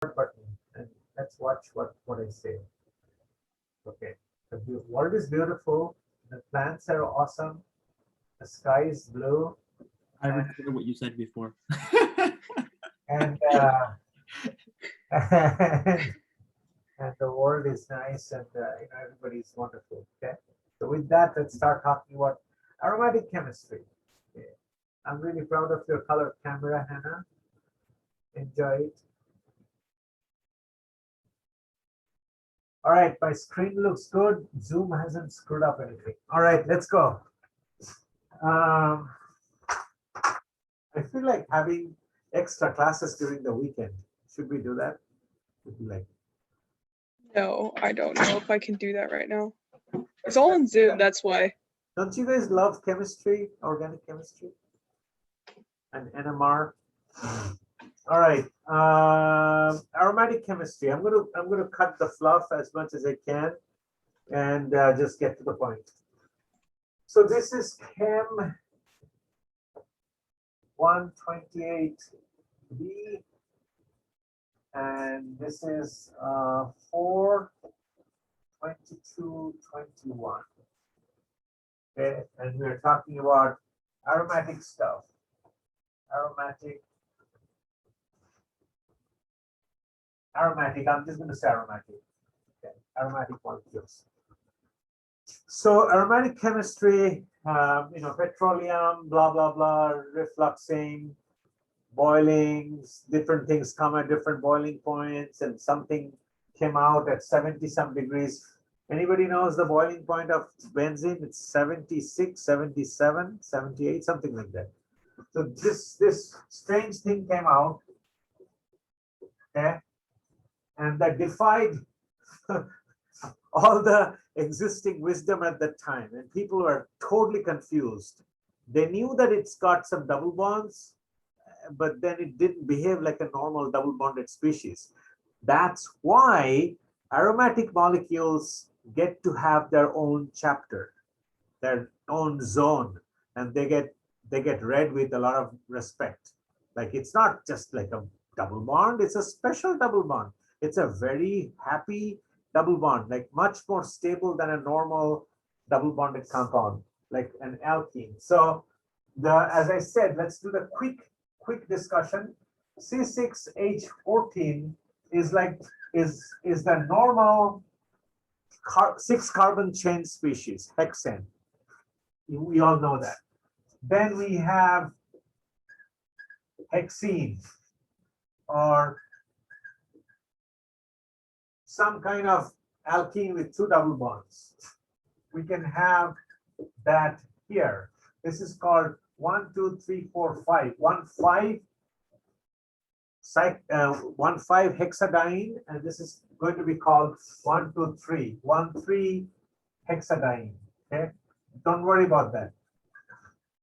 button and let's watch what I say. Okay, the world is beautiful, the plants are awesome, the sky is blue, I and recorded what you said before. and, uh, and, and the world is nice, and everybody's wonderful. Okay, so with that, let's start talking about aromatic chemistry. Okay. I'm really proud of your color camera, Hannah. Enjoy it. All right, my screen looks good. Zoom hasn't screwed up anything. All right, let's go. Um, I feel like having extra classes during the weekend. Should we do that? Should we like? No, I don't know if I can do that right now. It's all on Zoom, that's why. Don't you guys love chemistry, organic chemistry, and NMR? All right, aromatic chemistry. I'm gonna cut the fluff as much as I can, and just get to the point. So this is Chem 128B, and this is 42221. Okay, and we're talking about aromatic stuff. Aromatic. I'm just going to say aromatic. Okay, aromatic molecules. So aromatic chemistry, petroleum, blah, blah, blah, refluxing, boiling, different things come at different boiling points, and something came out at 70 some degrees. Anybody knows the boiling point of benzene? It's 76, 77, 78, something like that. So this strange thing came out, okay, and that defied all the existing wisdom at that time, and people were totally confused. They knew that it's got some double bonds, but then it didn't behave like a normal double bonded species. That's why aromatic molecules get to have their own chapter, their own zone, and they get read with a lot of respect. Like, it's not just like a double bond, it's a special double bond. It's a very happy double bond, like much more stable than a normal double bonded compound, like an alkene. So as I said, let's do the quick discussion. C6H14 is the normal 6 carbon chain species, hexane. We all know that. Then we have hexene, or some kind of alkene with 2 double bonds. We can have that here. This is called 1, 2, 3, 4, 5. 1, 5 hexadiene, and this is going to be called 1, 2, 3. 1, 3 hexadiene. Okay, don't worry about that.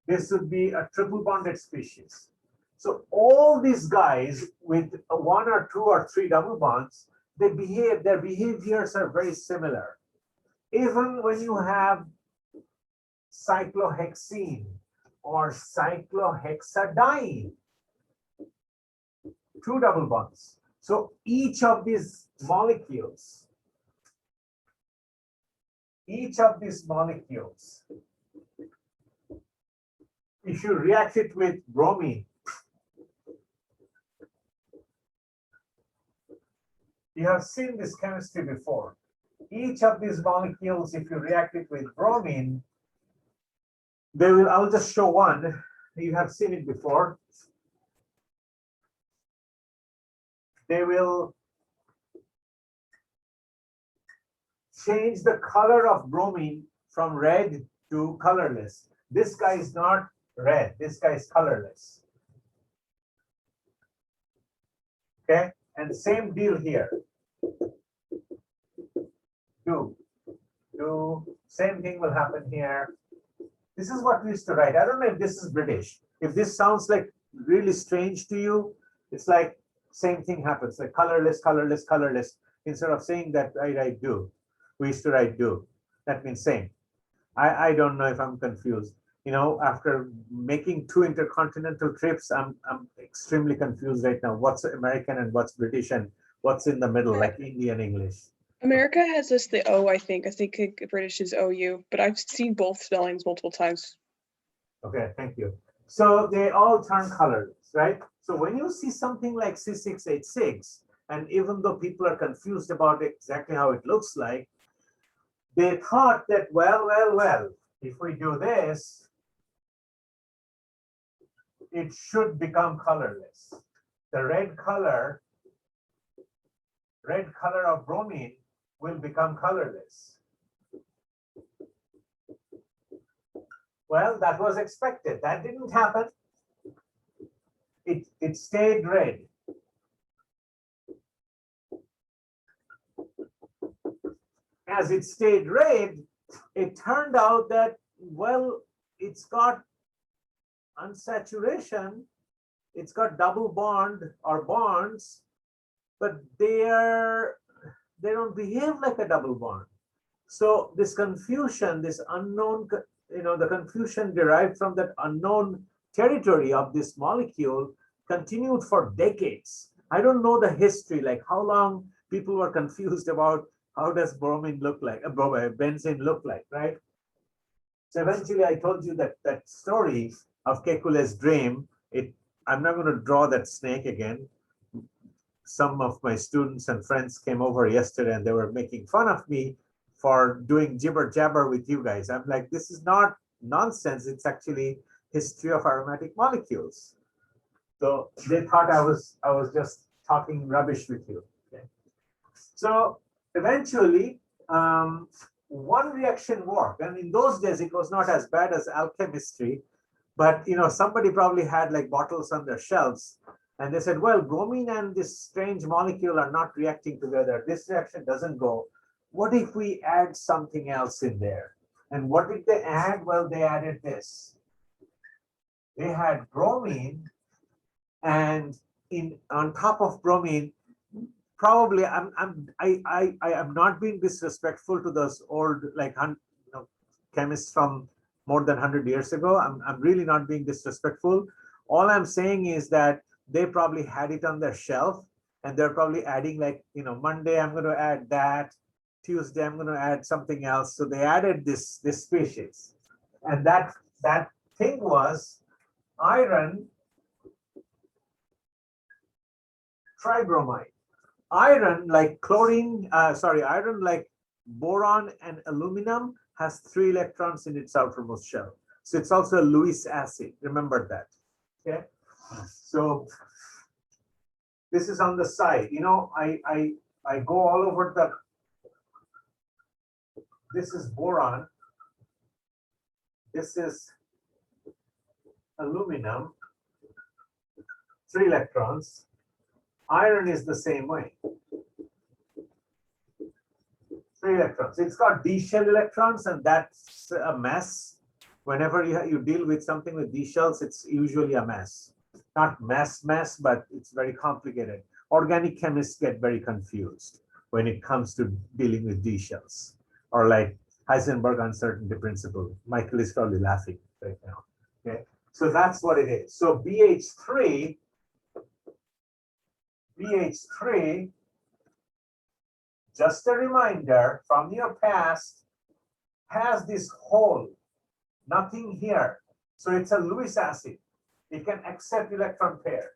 This would be a triple bonded species. So all these guys with 1 or 2 or 3 double bonds, their behaviors are very similar. Even when you have cyclohexene or cyclohexadiene, 2 double bonds. So each of these molecules, if you react it with bromine, you have seen this chemistry before. Each of these molecules, if you react it with bromine, I'll just show one. You have seen it before. They will change the color of bromine from red to colorless. This guy is not red, this guy is colorless. Okay, and same deal here. Same thing will happen here. This is what we used to write. I don't know if this is British. If this sounds like really strange to you, it's like same thing happens, like colorless, colorless, colorless. Instead of saying that, I write do. We used to write do. That means same. I don't know if I'm confused. After making 2 intercontinental trips, I'm extremely confused right now. What's American and what's British, and what's in the middle, Yeah. like Indian English. America has just the O, I think. I think British is OU, but I've seen both spellings multiple times. Okay, thank you. So they all turn colorless, right? So when you see something like C6H6, and even though people are confused about exactly how it looks like, they thought that, well, if we do this, it should become colorless. The red color of bromine will become colorless. Well, that was expected. That didn't happen. It stayed red. As it stayed red, it turned out that, well, it's got unsaturation, it's got double bond or bonds, but they don't behave like a double bond. So this confusion, this unknown, the confusion derived from that unknown territory of this molecule continued for decades. I don't know the history, like how long people were confused about how does bromine look like, benzene look like, right? So eventually I told you that story of Kekule's dream. I'm not going to draw that snake again. Some of my students and friends came over yesterday and they were making fun of me for doing jibber jabber with you guys. I'm like, this is not nonsense. It's actually history of aromatic molecules. So they thought I was just talking rubbish with you. Okay. So eventually, one reaction worked, and in those days it was not as bad as alchemistry, but somebody probably had like bottles on their shelves, and they said, well, bromine and this strange molecule are not reacting together. This reaction doesn't go. What if we add something else in there? And what did they add? Well, they added this. They had bromine, and on top of bromine, probably I am not being disrespectful to those old chemists from more than 100 years ago. I'm really not being disrespectful. All I'm saying is that they probably had it on their shelf, and they're probably adding Monday I'm going to add that, Tuesday I'm going to add something else. So they added this species, and that thing was iron tribromide. Iron like chlorine, iron like boron and aluminum has 3 electrons in its outermost shell. So it's also a Lewis acid. Remember that. Okay. So this is on the side. I go all over this is boron. This is aluminum, 3 electrons. Iron is the same way. 3 electrons. It's got D shell electrons, and that's a mess. Whenever you deal with something with D shells, it's usually a mess. Not mess, but it's very complicated. Organic chemists get very confused when it comes to dealing with D shells, or like Heisenberg uncertainty principle. Michael is probably laughing right now. Okay, so that's what it is. So BH3, just a reminder from your past, has this hole, nothing here. So it's a Lewis acid. It can accept electron pair.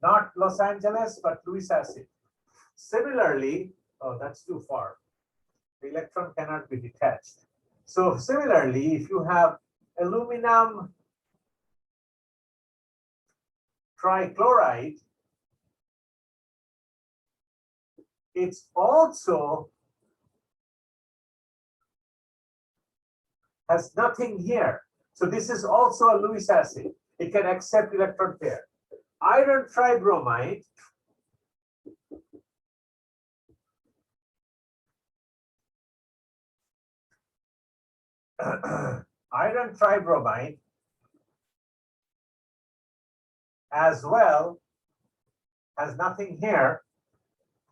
Not Los Angeles, but Lewis acid. Similarly, oh, that's too far. The electron cannot be detached. So similarly, if you have aluminum trichloride, it's also has nothing here. So this is also a Lewis acid. It can accept electron pair. Iron tribromide iron tribromide as well has nothing here.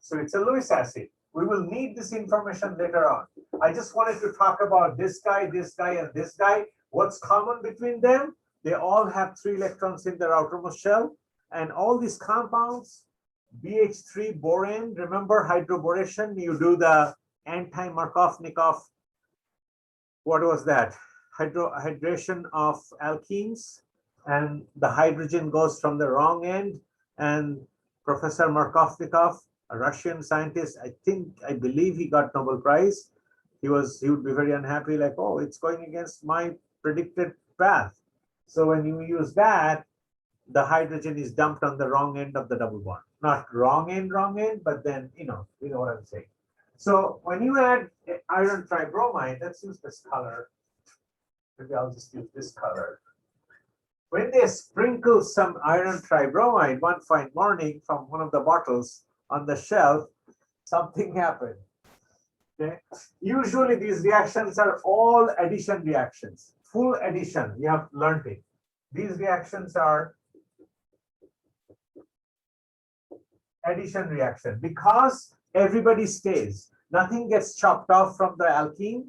So it's a Lewis acid. We will need this information later on. I just wanted to talk about this guy, and this guy. What's common between them? They all have 3 electrons in their outermost shell, and all these compounds, BH3 boron, remember hydroboration? You do the anti-Markovnikov, what was that? Hydration of alkenes, and the hydrogen goes from the wrong end. And Professor Markovnikov, a Russian scientist, I believe he got Nobel Prize. He would be very unhappy, like, oh, it's going against my predicted path. So when you use that, the hydrogen is dumped on the wrong end of the double bond. Not wrong end, but then, you know what I'm saying. So when you add iron tribromide, let's use this color. Maybe I'll just use this color. When they sprinkle some iron tribromide one fine morning from one of the bottles on the shelf, something happened. Okay. Usually these reactions are all addition reactions, full addition. You have learned it. These reactions are addition reaction because everybody stays. Nothing gets chopped off from the alkene.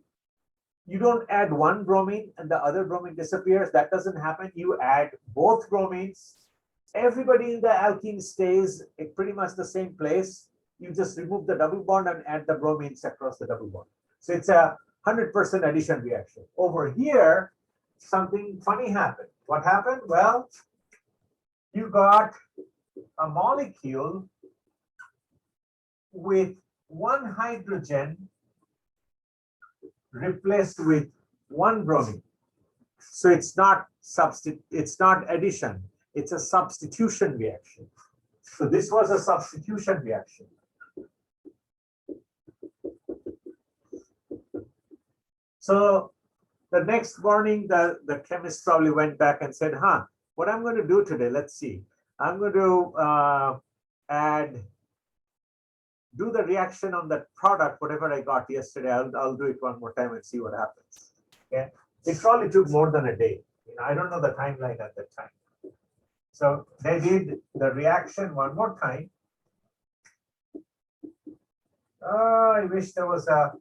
You don't add one bromine and the other bromine disappears. That doesn't happen. You add both bromines. Everybody in the alkene stays in pretty much the same place. You just remove the double bond and add the bromines across the double bond. So it's a 100% addition reaction. Over here, something funny happened. What happened? Well, you got a molecule with one hydrogen replaced with one bromine. So it's not addition, it's a substitution reaction. So this was a substitution reaction. So the next morning, the chemist probably went back and said, what I'm going to do today, let's see. I'm going to do the reaction on that product, whatever I got yesterday. I'll do it one more time and see what happens. Okay. It probably took more than a day. I don't know the timeline at that time. So they did the reaction one more time. Oh, I wish there was a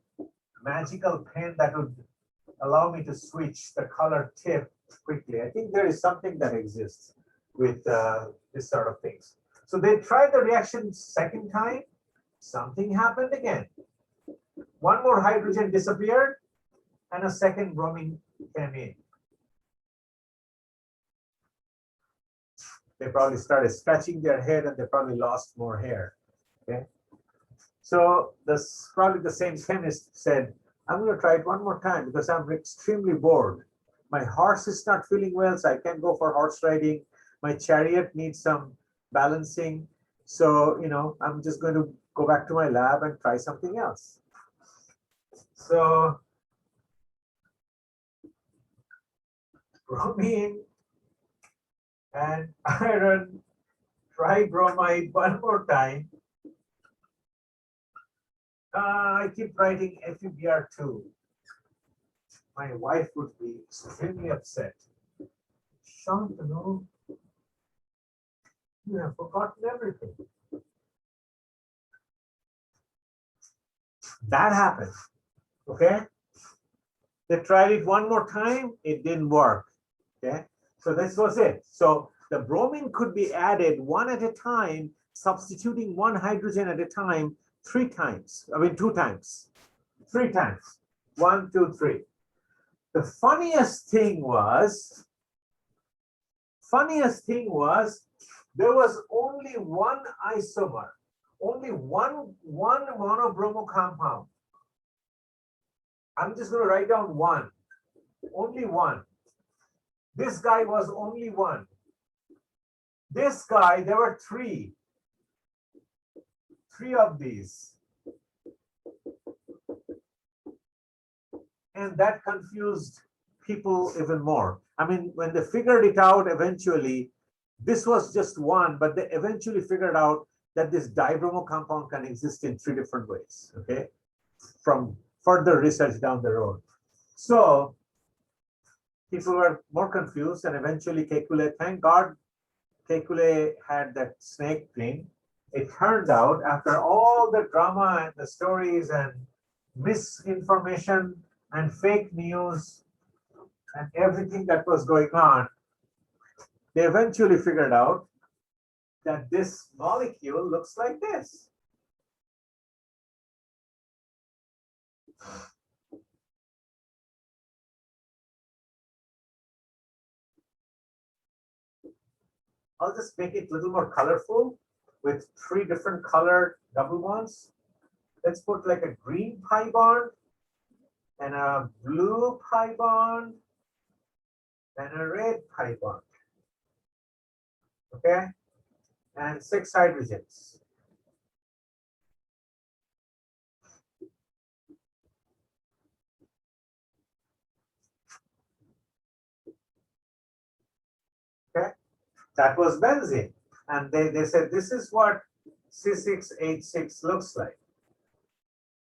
magical pen that would allow me to switch the color tip quickly. I think there is something that exists with this sort of things. So they tried the reaction second time. Something happened again. One more hydrogen disappeared and a second bromine came in. They probably started scratching their head and they probably lost more hair. Okay. So this probably the same chemist said, I'm going to try it one more time because I'm extremely bored. My horse is not feeling well, so I can't go for horse riding. My chariot needs some balancing. So, I'm just going to go back to my lab and try something else. So bromine and iron tribromide one more time. I keep writing FeBr2. My wife would be extremely upset. Shantanu, you have forgotten everything. That happened. Okay. They tried it one more time. It didn't work. Okay. So this was it. So the bromine could be added one at a time, substituting one hydrogen at a time, 3 times. 2 times. 3 times. 1, 2, 3. The funniest thing was there was only one isomer, only one monobromo compound. I'm just going to write down one, only one. This guy was only one. This guy, there were 3 of these. And that confused people even more. I mean, when they figured it out eventually, this was just one, but they eventually figured out that this dibromo compound can exist in 3 different ways, okay? From further research down the road. So people were more confused, and eventually Kekulé, thank God, Kekulé had that snake thing. It turned out, after all the drama and the stories and misinformation and fake news and everything that was going on, they eventually figured out that this molecule looks like this. I'll just make it a little more colorful with 3 different colored double bonds. Let's put like a green pi bond and a blue pi bond and a red pi bond. Okay, and 6 hydrogens. Okay, that was benzene. And they said this is what C6H6 looks like.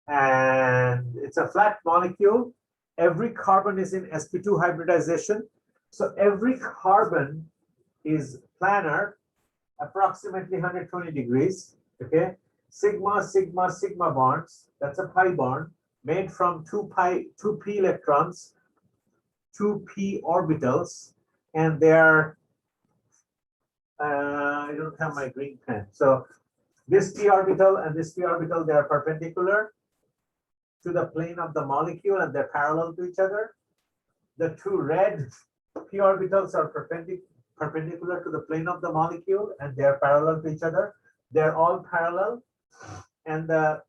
And it's a flat molecule. Every carbon is in sp2 hybridization. So every carbon is planar, approximately 120 degrees. Okay, sigma, sigma, sigma bonds. That's a pi bond made from 2p electrons, 2p orbitals, and they are, I don't have my green pen. So this p orbital and this p orbital, they are perpendicular to the plane of the molecule and they're parallel to each other. The 2 red p orbitals are perpendicular to the plane of the molecule and they're parallel to each other. They're all parallel. And the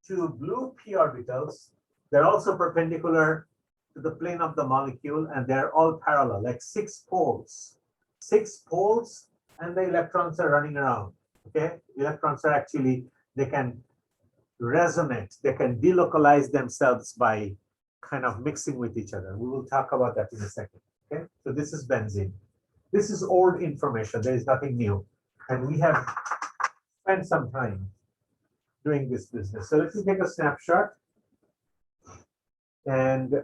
2 blue p orbitals, they're also perpendicular to the plane of the molecule and they're all parallel, like 6 poles. 6 poles, and the electrons are running around. Okay, electrons are actually, they can resonate, they can delocalize themselves by kind of mixing with each other. We will talk about that in a second. Okay, so this is benzene. This is old information, there is nothing new, and we have spent some time doing this business. So let me take a snapshot, and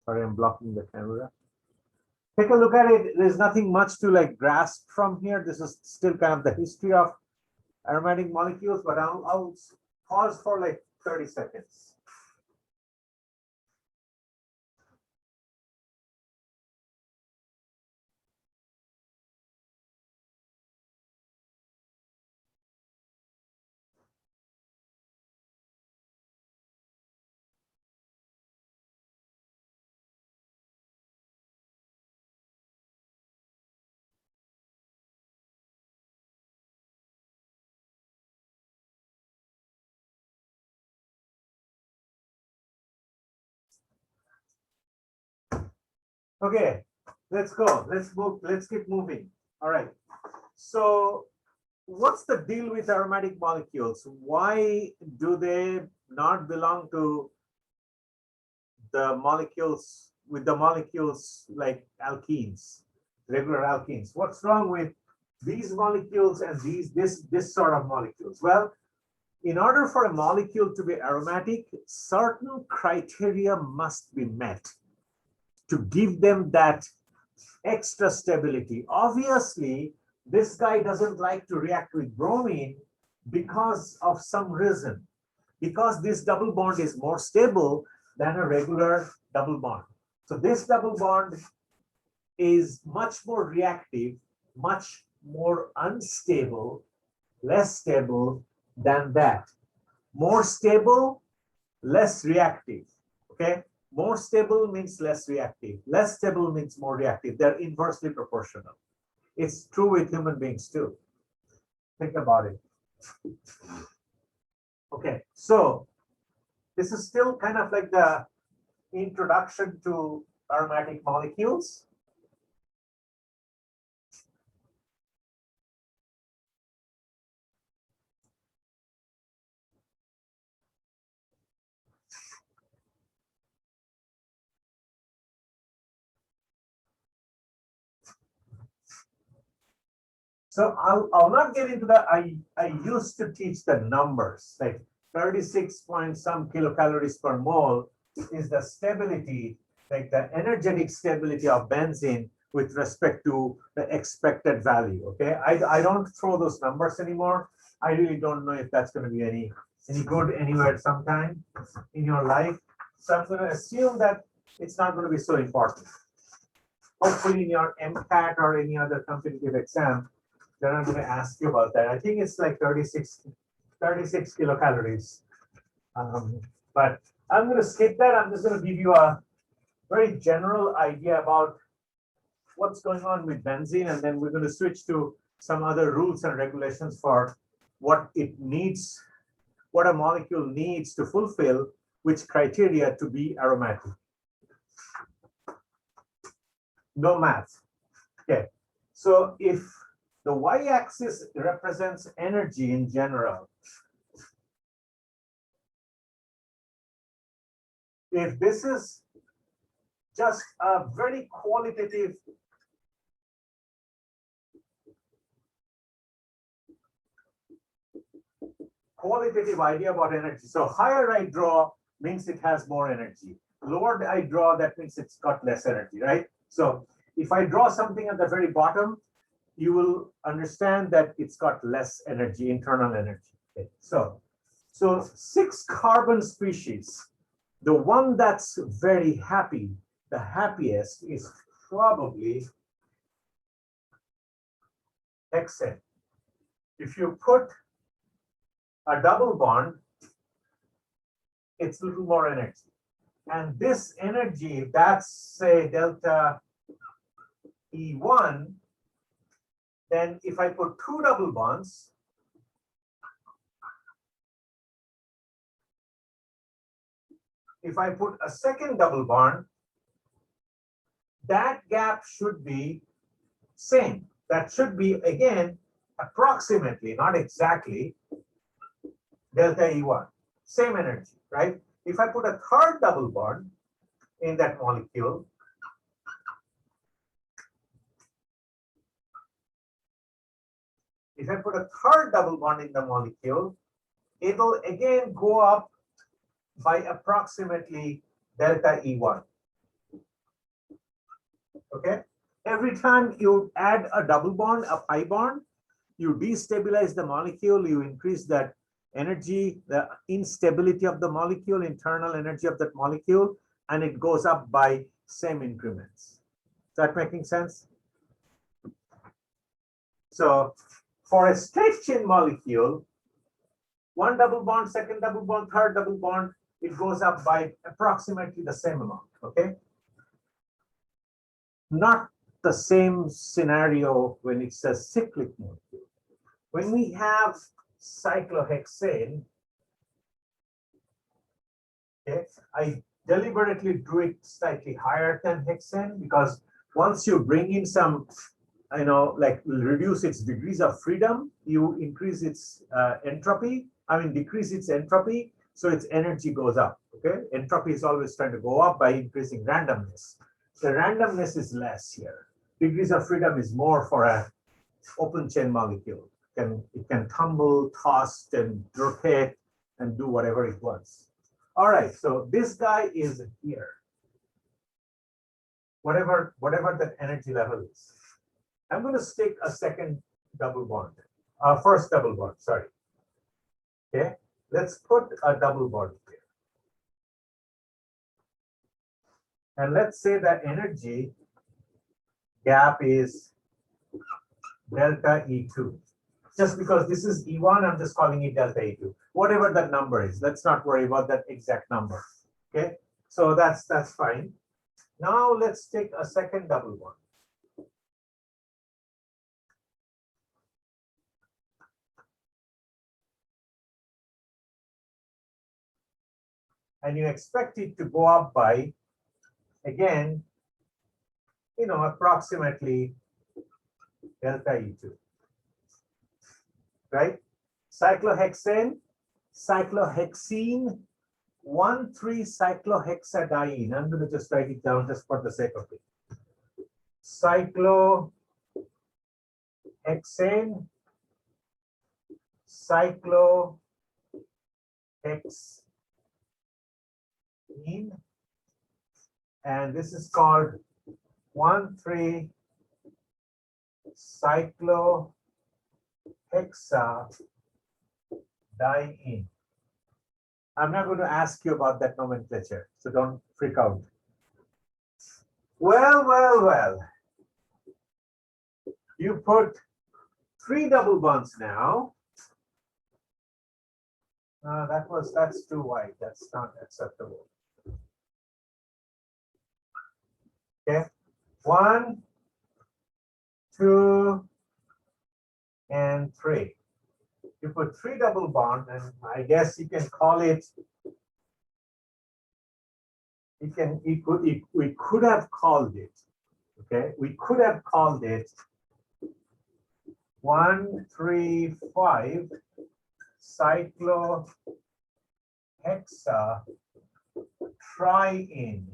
sorry, I'm blocking the camera. Take a look at it. There's nothing much to like grasp from here. This is still kind of the history of aromatic molecules, but I'll pause for like 30 seconds. Okay, let's go. Let's move. Let's keep moving. All right. So what's the deal with aromatic molecules? Why do they not belong to the molecules with the molecules like alkenes, regular alkenes? What's wrong with these molecules and this sort of molecules? Well, in order for a molecule to be aromatic, certain criteria must be met to give them that extra stability. Obviously, this guy doesn't like to react with bromine because of some reason, because this double bond is more stable than a regular double bond. So this double bond is much more reactive, much more unstable, less stable than that. More stable, less reactive. Okay, more stable means less reactive. Less stable means more reactive. They're inversely proportional. It's true with human beings too. Think about it. Okay, so this is still kind of like the introduction to aromatic molecules. So I'll not get into that. I used to teach the numbers, like 36 point some kilocalories per mole is the stability, like the energetic stability of benzene with respect to the expected value. Okay, I don't throw those numbers anymore. I really don't know if that's going to be any good anywhere sometime in your life. So I'm going to assume that it's not going to be so important. hopefully in your MCAT or any other competitive exam, they're not going to ask you about that. I think it's like 36 kilocalories. But I'm going to skip that. I'm just going to give you a very general idea about what's going on with benzene, and then we're going to switch to some other rules and regulations for what it needs, what a molecule needs to fulfill which criteria to be aromatic. No math. Okay. So if the y-axis represents energy in general, if this is just a very qualitative idea about energy. So higher I draw means it has more energy. Lower I draw, that means it's got less energy, right? So if I draw something at the very bottom, you will understand that it's got less energy, internal energy. Okay. So 6 carbon species, the one that's very happy, the happiest is probably hexane. If you put a double bond, it's a little more energy. And this energy, that's say delta E1, then if I put 2 double bonds, if I put a second double bond, that gap should be same. That should be, again, approximately, not exactly, delta E1, same energy, right? If I put a third double bond in that molecule, it'll again go up by approximately delta E1. Okay? Every time you add a double bond, a pi bond, you destabilize the molecule, you increase that energy, the instability of the molecule, internal energy of that molecule, and it goes up by same increments. Is that making sense? So for a straight chain molecule, 1 double bond, second double bond, third double bond, it goes up by approximately the same amount, okay? Not the same scenario when it's a cyclic molecule. When we have cyclohexane, okay, I deliberately drew it slightly higher than hexane because once you bring in some, like reduce its degrees of freedom, you increase its entropy, decrease its entropy, so its energy goes up, okay? Entropy is always trying to go up by increasing randomness. The randomness is less here. Degrees of freedom is more for a open chain molecule. It can tumble, toss, and rotate, and do whatever it wants. All right, so this guy is here. Whatever that energy level is. I'm going to stick a second double bond, first double bond, sorry. Okay, let's put a double bond here. And let's say that energy gap is delta E2. Just because this is E1, I'm just calling it delta E2. Whatever that number is, let's not worry about that exact number. Okay, so that's fine. Now let's take a second double bond. And you expect it to go up by, again, approximately delta E2, right? Cyclohexane, 1,3-cyclohexadiene. I'm going to just write it down just for the sake of it. Cyclohexane, cyclohexene, and this is called 1,3-cyclohexadiene. I'm not going to ask you about that nomenclature, so don't freak out. Well. You put 3 double bonds now. That's too wide. That's not acceptable. Okay. 1, 2, and 3. You put 3 double bond, and I guess you can call it. We could have called it. Okay, we could have called it 1,3,5 cyclohexa triene.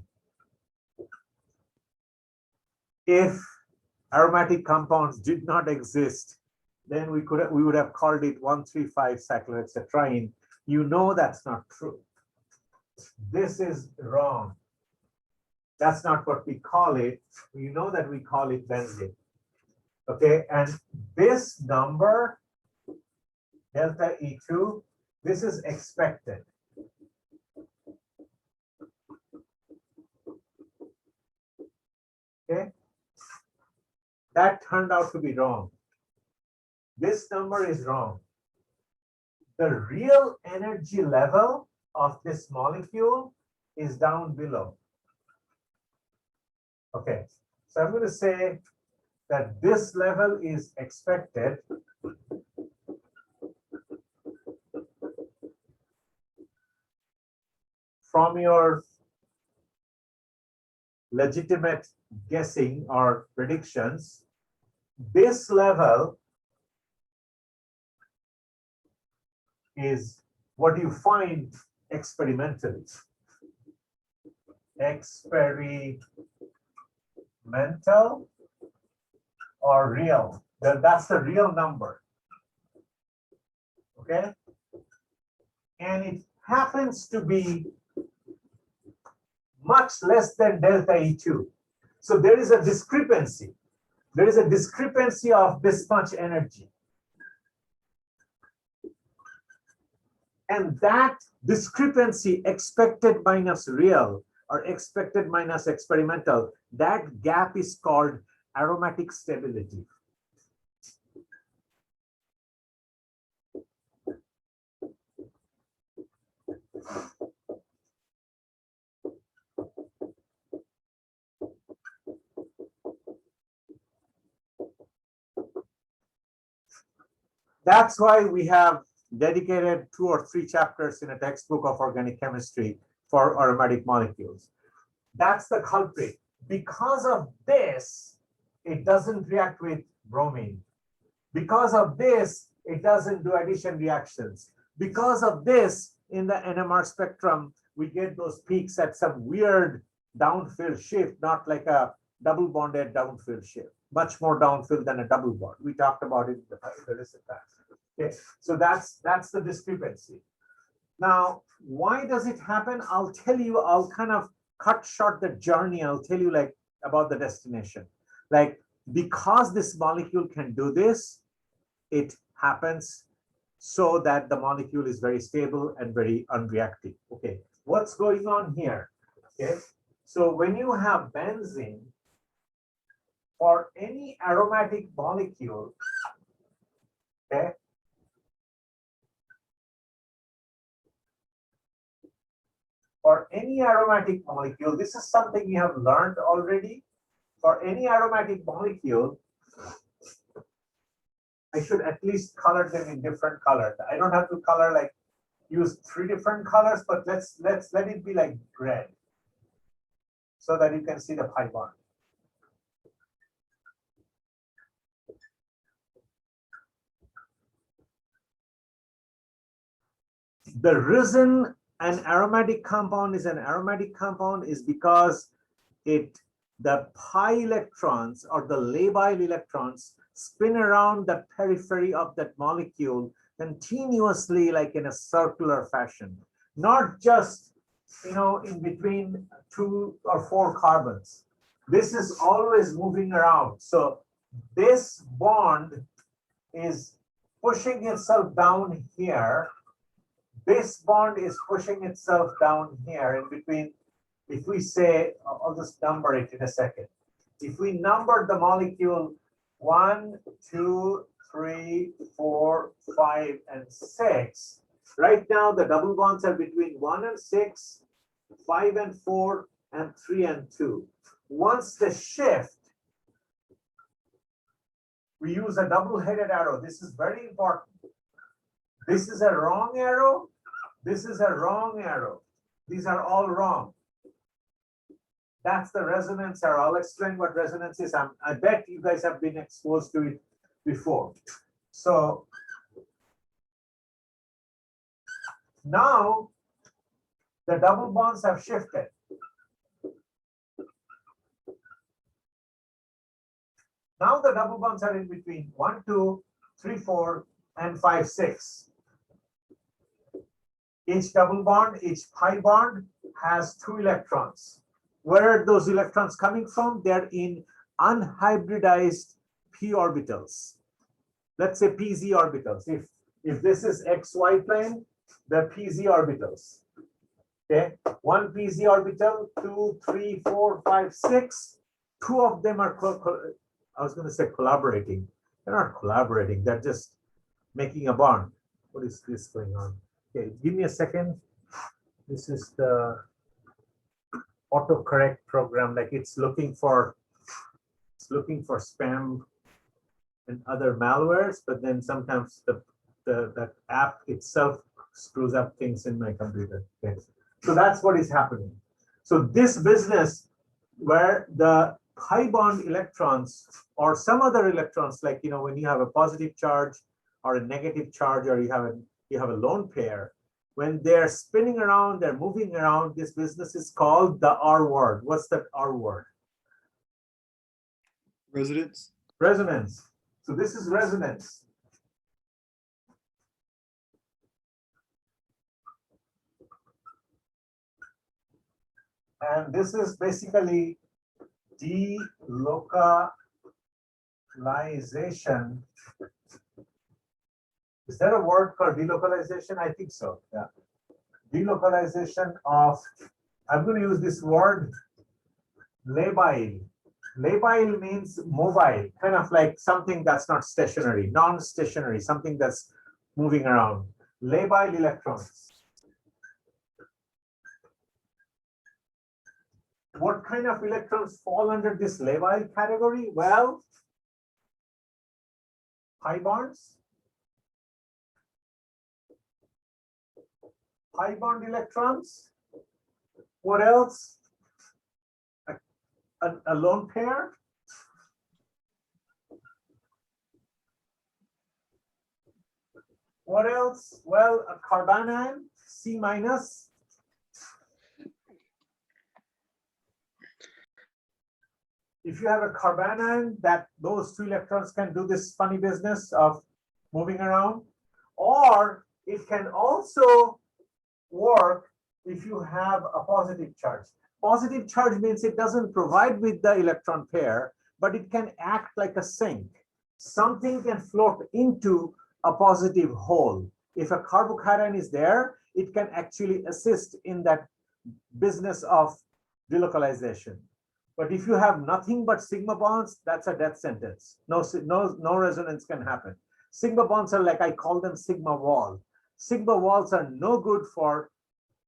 If aromatic compounds did not exist, then we would have called it 1,3,5 cyclohexa triene. You know that's not true. This is wrong. That's not what we call it. You know that we call it benzene. Okay, and this number, delta E2, this is expected. Okay, that turned out to be wrong. This number is wrong. The real energy level of this molecule is down below. Okay, so I'm going to say that this level is expected from your legitimate guessing or predictions. This level is what you find experimentally. Experimental or real. That's the real number. Okay? And it happens to be much less than delta E2. So there is a discrepancy. There is a discrepancy of this much energy. And that discrepancy, expected minus real or expected minus experimental, that gap is called aromatic stability. That's why we have dedicated 2 or 3 chapters in a textbook of organic chemistry for aromatic molecules. That's the culprit. Because of this, it doesn't react with bromine. Because of this, it doesn't do addition reactions. Because of this, in the NMR spectrum, we get those peaks at some weird downfill shift, not like a double bonded downfill shift, much more downfill than a double bond. We talked about it in the recent past. Okay, so that's the discrepancy. Now, why does it happen? I'll tell you, I'll kind of cut short the journey. I'll tell you like about the destination. Like, because this molecule can do this, it happens so that the molecule is very stable and very unreactive. Okay, what's going on here? Okay, so when you have benzene, for any aromatic molecule, okay, for any aromatic molecule, this is something you have learned already. For any aromatic molecule, I should at least color them in different colors. I don't have to color like use 3 different colors, but let's let it be like red so that you can see the pi bond. The reason an aromatic compound is an aromatic compound is because the pi electrons or the labile electrons spin around the periphery of that molecule continuously, like in a circular fashion, not just in between 2 or 4 carbons. This is always moving around. So this bond is pushing itself down here. This bond is pushing itself down here in between if we say, I'll just number it in a second. If we number the molecule 1, 2, 3, 4, 5, and 6, right now the double bonds are between 1 and 6, 5 and 4, and 3 and 2. Once the shift, we use a double-headed arrow. This is very important. This is a wrong arrow. This is a wrong arrow. These are all wrong. That's the resonance arrow. I'll explain what resonance is. I bet you guys have been exposed to it before. So now the double bonds have shifted. Now the double bonds are in between 1, 2, 3, 4, and 5, 6. Each double bond, each pi bond has 2 electrons. Where are those electrons coming from? They're in unhybridized p orbitals. Let's say pz orbitals. If this is xy plane, the pz orbitals. Okay, 1 pz orbital, 2, 3, 4, 5, 6. 2 of them are, I was going to say collaborating. They're not collaborating. They're just making a bond. What is this going on? Okay, give me a second. This is the autocorrect program. Like it's looking for spam and other malwares, but then sometimes the app itself screws up things in my computer. Okay. So that's what is happening. So this business where the pi bond electrons or some other electrons, like when you have a positive charge or a negative charge, or you have a lone pair, when they're spinning around, they're moving around, this business is called the R word. What's that R word? Resonance. Resonance. So this is resonance. And this is basically delocalization. Is there a word called delocalization? I think so. Yeah. Delocalization of, I'm going to use this word, labile. Labile means mobile, kind of like something that's not stationary, non-stationary, something that's moving around. Labile electrons. What kind of electrons fall under this labile category? Well, pi bonds, pi bond electrons. What else? A lone pair. What else? Well, a carbanion, C minus. If you have a carbanion, that those 2 electrons can do this funny business of moving around, or it can also work if you have a positive charge. Positive charge means it doesn't provide with the electron pair, but it can act like a sink. Something can float into a positive hole. If a carbocation is there, it can actually assist in that business of delocalization. But if you have nothing but sigma bonds, that's a death sentence. No resonance can happen. Sigma bonds are like, I call them sigma wall. Sigma walls are no good for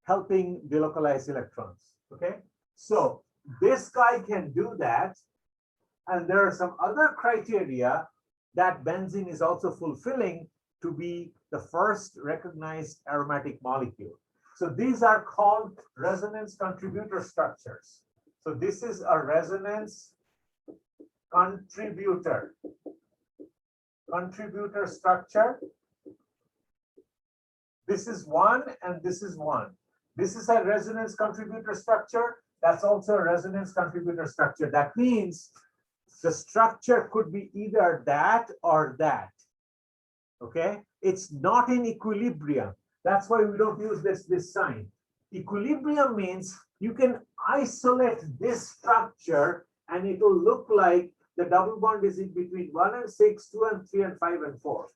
helping delocalize electrons. Okay, so this guy can do that, and there are some other criteria that benzene is also fulfilling to be the first recognized aromatic molecule. So these are called resonance contributor structures. So this is a resonance contributor structure. This is one and this is one. This is a resonance contributor structure. That's also a resonance contributor structure. That means the structure could be either that or that. Okay, it's not in equilibrium. That's why we don't use this sign. Equilibrium means you can isolate this structure and it will look like the double bond is in between 1 and 6, 2 and 3, and 5 and 4.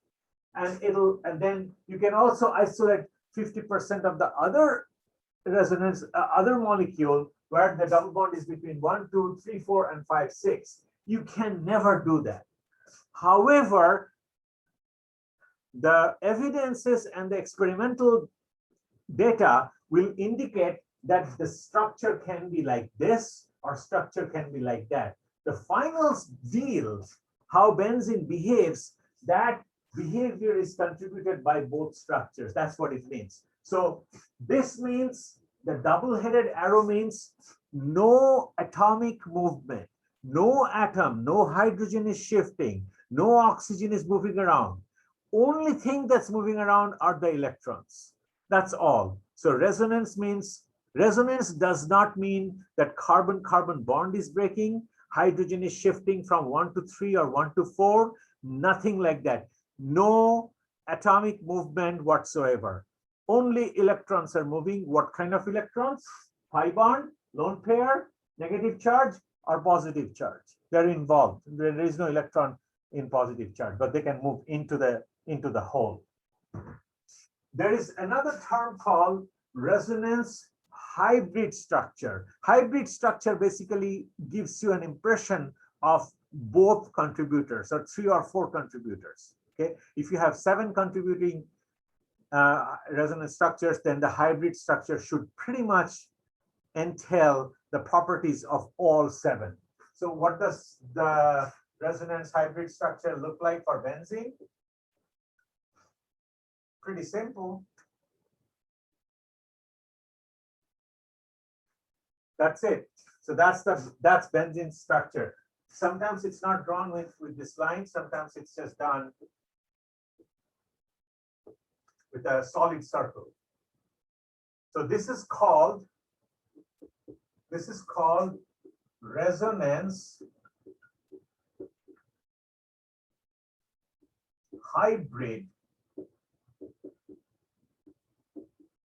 And then you can also isolate 50% of the other resonance, other molecule where the double bond is between 1, 2, 3, 4, and 5, 6. You can never do that. However, the evidences and the experimental data will indicate that the structure can be like this or structure can be like that. The final deal, how benzene behaves, that behavior is contributed by both structures. That's what it means. So this means the double-headed arrow means no atomic movement, no atom, no hydrogen is shifting, no oxygen is moving around. Only thing that's moving around are the electrons. That's all. So resonance does not mean that carbon-carbon bond is breaking, hydrogen is shifting from 1 to 3 or 1 to 4, nothing like that. No atomic movement whatsoever. Only electrons are moving. What kind of electrons? Pi bond, lone pair, negative charge, or positive charge. They're involved. There is no electron in positive charge, but they can move into the hole. There is another term called resonance hybrid structure. Hybrid structure basically gives you an impression of both contributors or 3 or 4 contributors. Okay, if you have 7 contributing resonance structures, then the hybrid structure should pretty much entail the properties of all 7. So what does the resonance hybrid structure look like for benzene? Pretty simple. That's it. So that's benzene structure. Sometimes it's not drawn with this line. Sometimes it's just done with a solid circle. So this is called resonance hybrid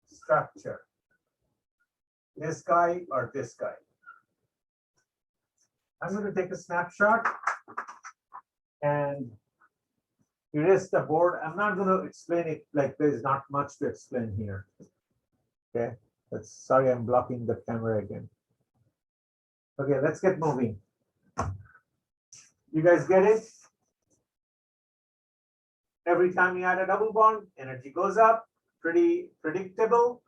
structure. This guy or this guy. I'm going to take a snapshot and erase the board. I'm not going to explain it, like there's not much to explain here. Okay, sorry, I'm blocking the camera again. Okay, let's get moving. You guys get it? Every time you add a double bond, energy goes up, pretty predictable.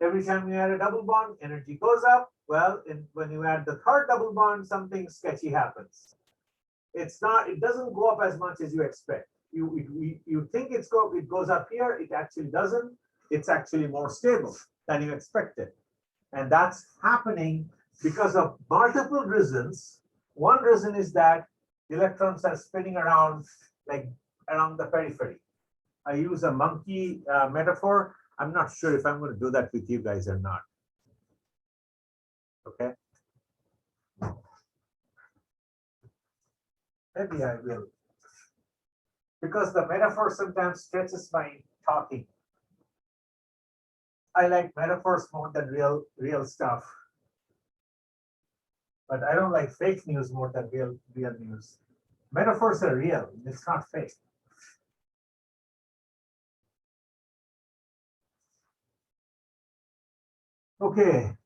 Every time you add a double bond, energy goes up. Well, when you add the third double bond, something sketchy happens. It doesn't go up as much as you expect. You think it goes up here, it actually doesn't. It's actually more stable than you expected. And that's happening because of multiple reasons. One reason is that electrons are spinning around, like around the periphery. I use a monkey metaphor. I'm not sure if I'm going to do that with you guys or not. Okay. Maybe I will. Because the metaphor sometimes stretches my talking. I like metaphors more than real stuff. But I don't like fake news more than real news. Metaphors are real, it's not fake. Okay.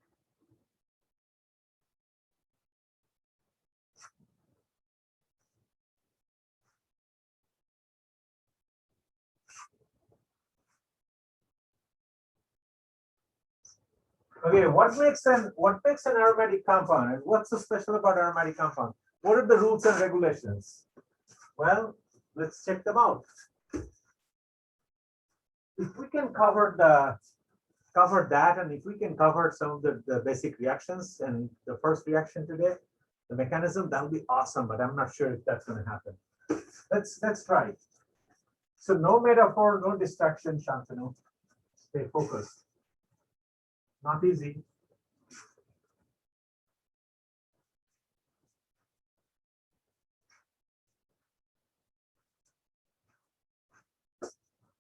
Okay, what makes an aromatic compound? What's so special about aromatic compound? What are the rules and regulations? Well, let's check them out. If we can cover that, and if we can cover some of the basic reactions and the first reaction today, the mechanism, that would be awesome, but I'm not sure if that's going to happen. Let's try it. So no metaphor, no distraction, Shantanu. Stay focused. Not easy.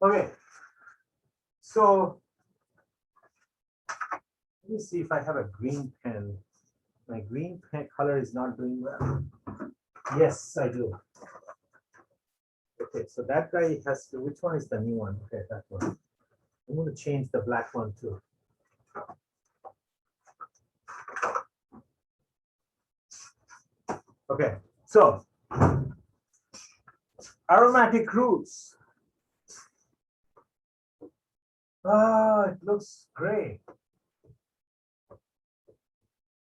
Okay. So let me see if I have a green pen. My green pen color is not doing well. Yes, I do. Okay, so that guy has to, which one is the new one? Okay, that one. I'm going to change the black one too. Okay, so aromatic rules. Ah, it looks great.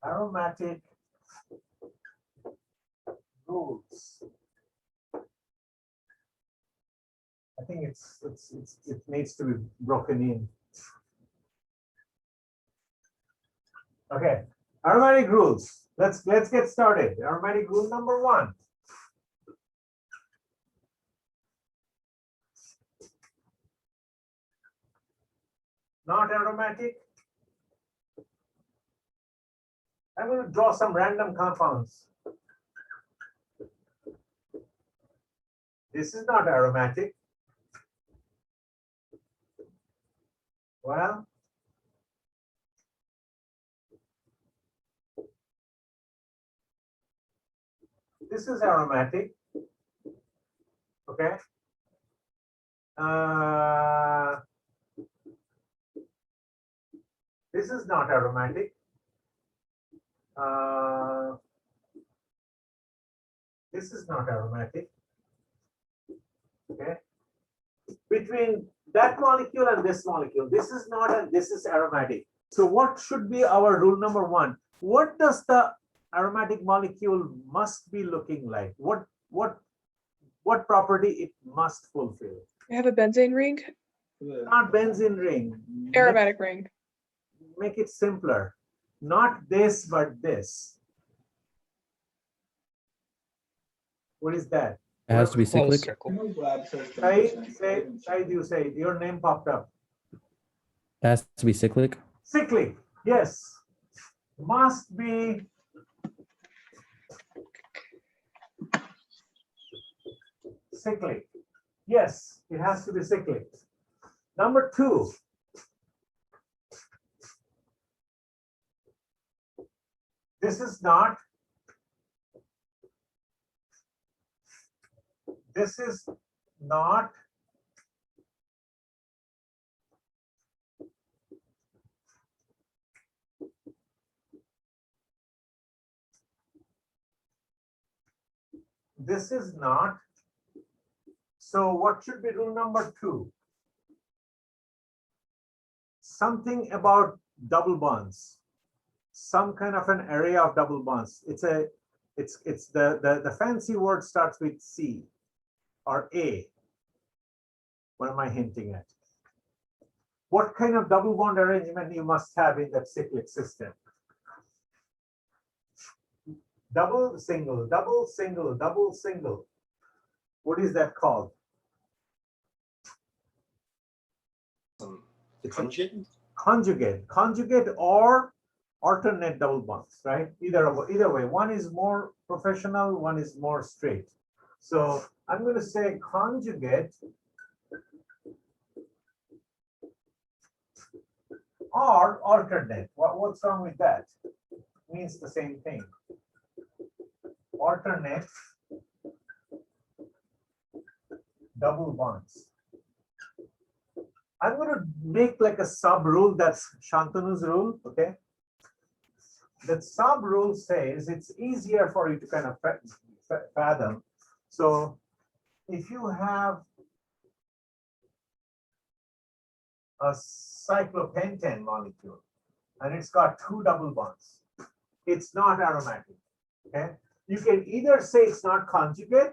Aromatic rules. I think it needs to be broken in. Okay, aromatic rules. Let's get started. Aromatic rule number 1. Not aromatic. I'm going to draw some random compounds. This is not aromatic. Well, this is aromatic. Okay. This is not aromatic. This is not aromatic. Okay. Between that molecule and this molecule, this is not and this is aromatic. So what should be our rule number 1? What does the aromatic molecule must be looking like? What property it must fulfill? You have a benzene ring? Not benzene ring. Aromatic ring. Make it simpler. Not this, but this. What is that? It has to be cyclic. Shahid, you say your name popped up. It has to be cyclic. Cyclic, yes. Must be cyclic. Yes, it has to be cyclic. Number 2. This is not. This is not. This is not. So what should be rule number 2? Something about double bonds. Some kind of an array of double bonds. It's the fancy word starts with C or A. What am I hinting at? What kind of double bond arrangement you must have in that cyclic system? Double, single, double, single, double, single. What is that called? Conjugate or alternate double bonds, right? Either way, one is more professional, one is more straight. So I'm going to say conjugate or alternate. What's wrong with that? It means the same thing. Alternate double bonds. I'm going to make like a sub rule. That's Shantanu's rule. Okay. That sub rule says it's easier for you to kind of fathom. So if you have a cyclopentane molecule and it's got 2 double bonds, it's not aromatic. Okay. You can either say it's not conjugate.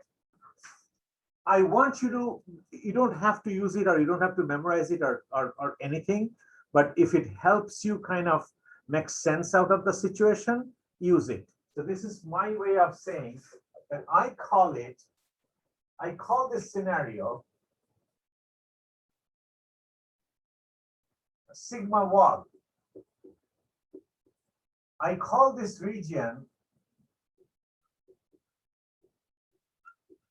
I want you to, you don't have to use it or you don't have to memorize it or anything, but if it helps you kind of make sense out of the situation, use it. So this is my way of saying that I call this scenario a sigma wall. I call this region.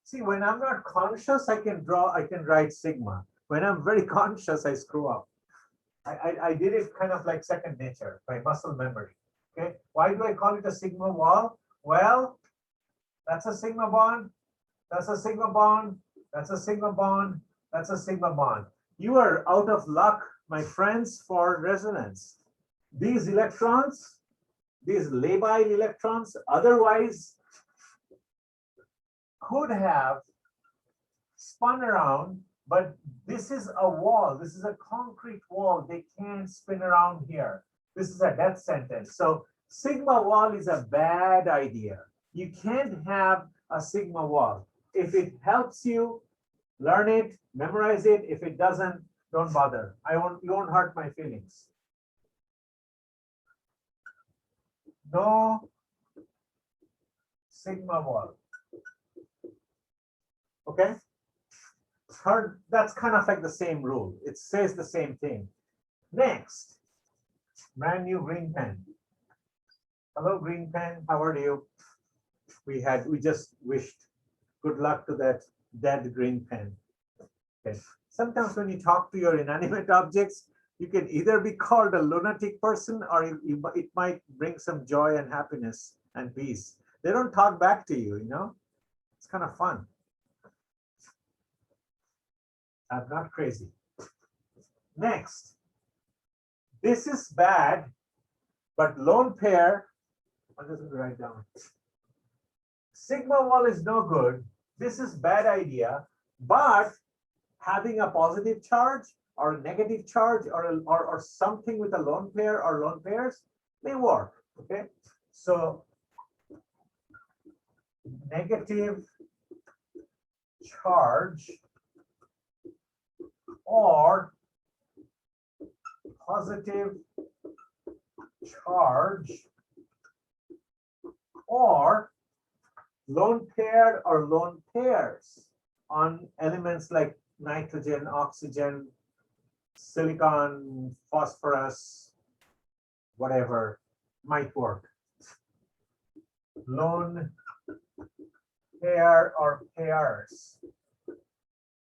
See, when I'm not conscious, I can write sigma. When I'm very conscious, I screw up. I did it kind of like second nature, by muscle memory. Okay, why do I call it a sigma wall? Well, that's a sigma bond, that's a sigma bond, that's a sigma bond, that's a sigma bond. You are out of luck, my friends, for resonance. These electrons, these labile electrons, otherwise could have spun around, but this is a wall. This is a concrete wall. They can't spin around here. This is a death sentence. So sigma wall is a bad idea. You can't have a sigma wall. If it helps you, learn it, memorize it. If it doesn't, don't bother. You won't hurt my feelings. No sigma wall. Okay? Third, that's kind of like the same rule. It says the same thing. Next, brand new green pen. Hello, green pen. How are you? We just wished good luck to that dead green pen. Okay. Sometimes when you talk to your inanimate objects, you can either be called a lunatic person or it might bring some joy and happiness and peace. They don't talk back to you, you know? It's kind of fun. I'm not crazy. Next, this is bad, but lone pair, I'm just going to write down. Sigma wall is no good. This is bad idea, but having a positive charge or a negative charge or something with a lone pair or lone pairs may work. Okay, so negative charge or positive charge or lone pair or lone pairs on elements like nitrogen, oxygen, silicon, phosphorus, whatever might work. Lone pair or pairs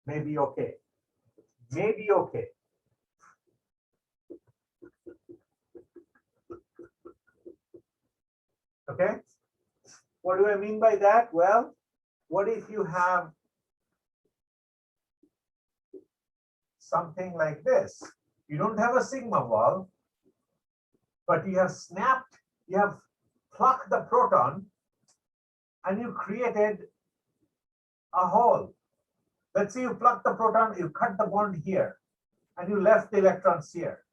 may be okay. Maybe okay. Okay. What do I mean by that? Well, what if you have something like this? You don't have a sigma wall, but you have plucked the proton and you created a hole. Let's say you plucked the proton, you cut the bond here, and you left the electrons here.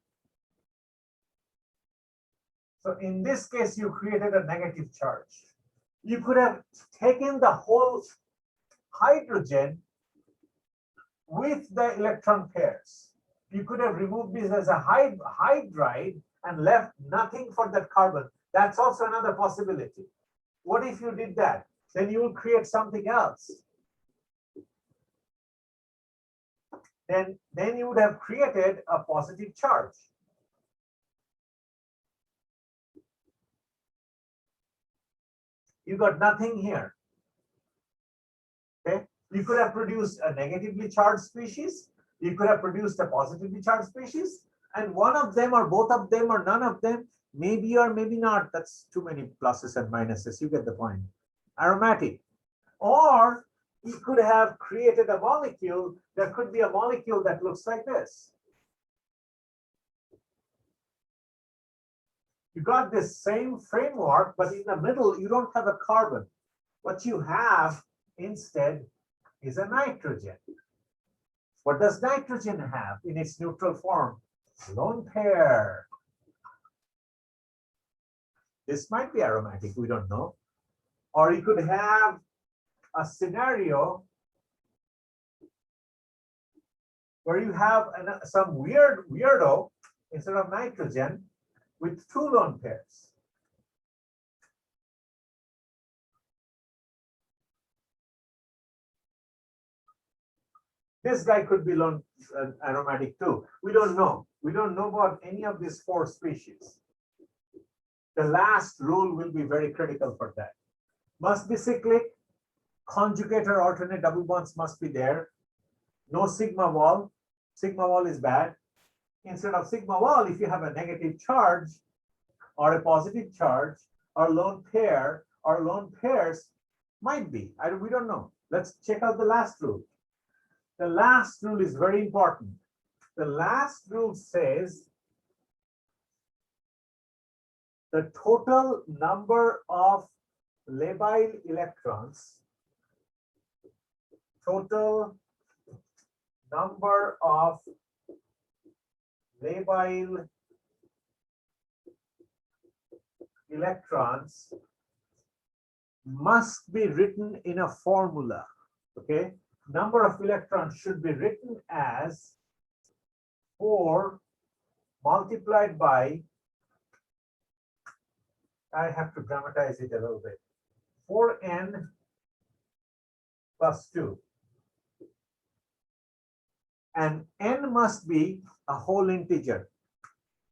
So in this case, you created a negative charge. You could have taken the whole hydrogen with the electron pairs. You could have removed this as a hydride and left nothing for that carbon. That's also another possibility. What if you did that? Then you will create something else. Then you would have created a positive charge. You got nothing here. Okay, you could have produced a negatively charged species. You could have produced a positively charged species, and one of them or both of them or none of them, maybe or maybe not. That's too many pluses and minuses. You get the point. Aromatic. Or you could have created a molecule. There could be a molecule that looks like this. You got this same framework, but in the middle, you don't have a carbon. What you have instead is a nitrogen. What does nitrogen have in its neutral form? Lone pair. This might be aromatic, we don't know. Or you could have a scenario where you have some weirdo instead of nitrogen with two lone pairs. This guy could be lone aromatic too. We don't know. We don't know about any of these four species. The last rule will be very critical for that. Must be cyclic. Conjugate or alternate double bonds must be there. No sigma wall. Sigma wall is bad. Instead of sigma wall, if you have a negative charge or a positive charge or lone pair or lone pairs, might be. We don't know. Let's check out the last rule. The last rule is very important. The last rule says the total number of labile electrons total number of labile electrons must be written in a formula. Okay, number of electrons should be written as 4 multiplied by, I have to dramatize it a little bit, 4n plus 2. And n must be a whole integer.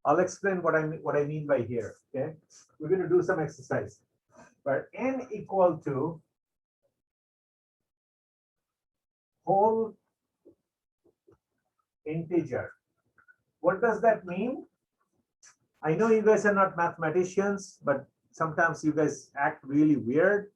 I'll explain what I mean by here. Okay, we're going to do some exercise where n equal to whole integer. What does that mean? I know you guys are not mathematicians, but sometimes you guys act really weird,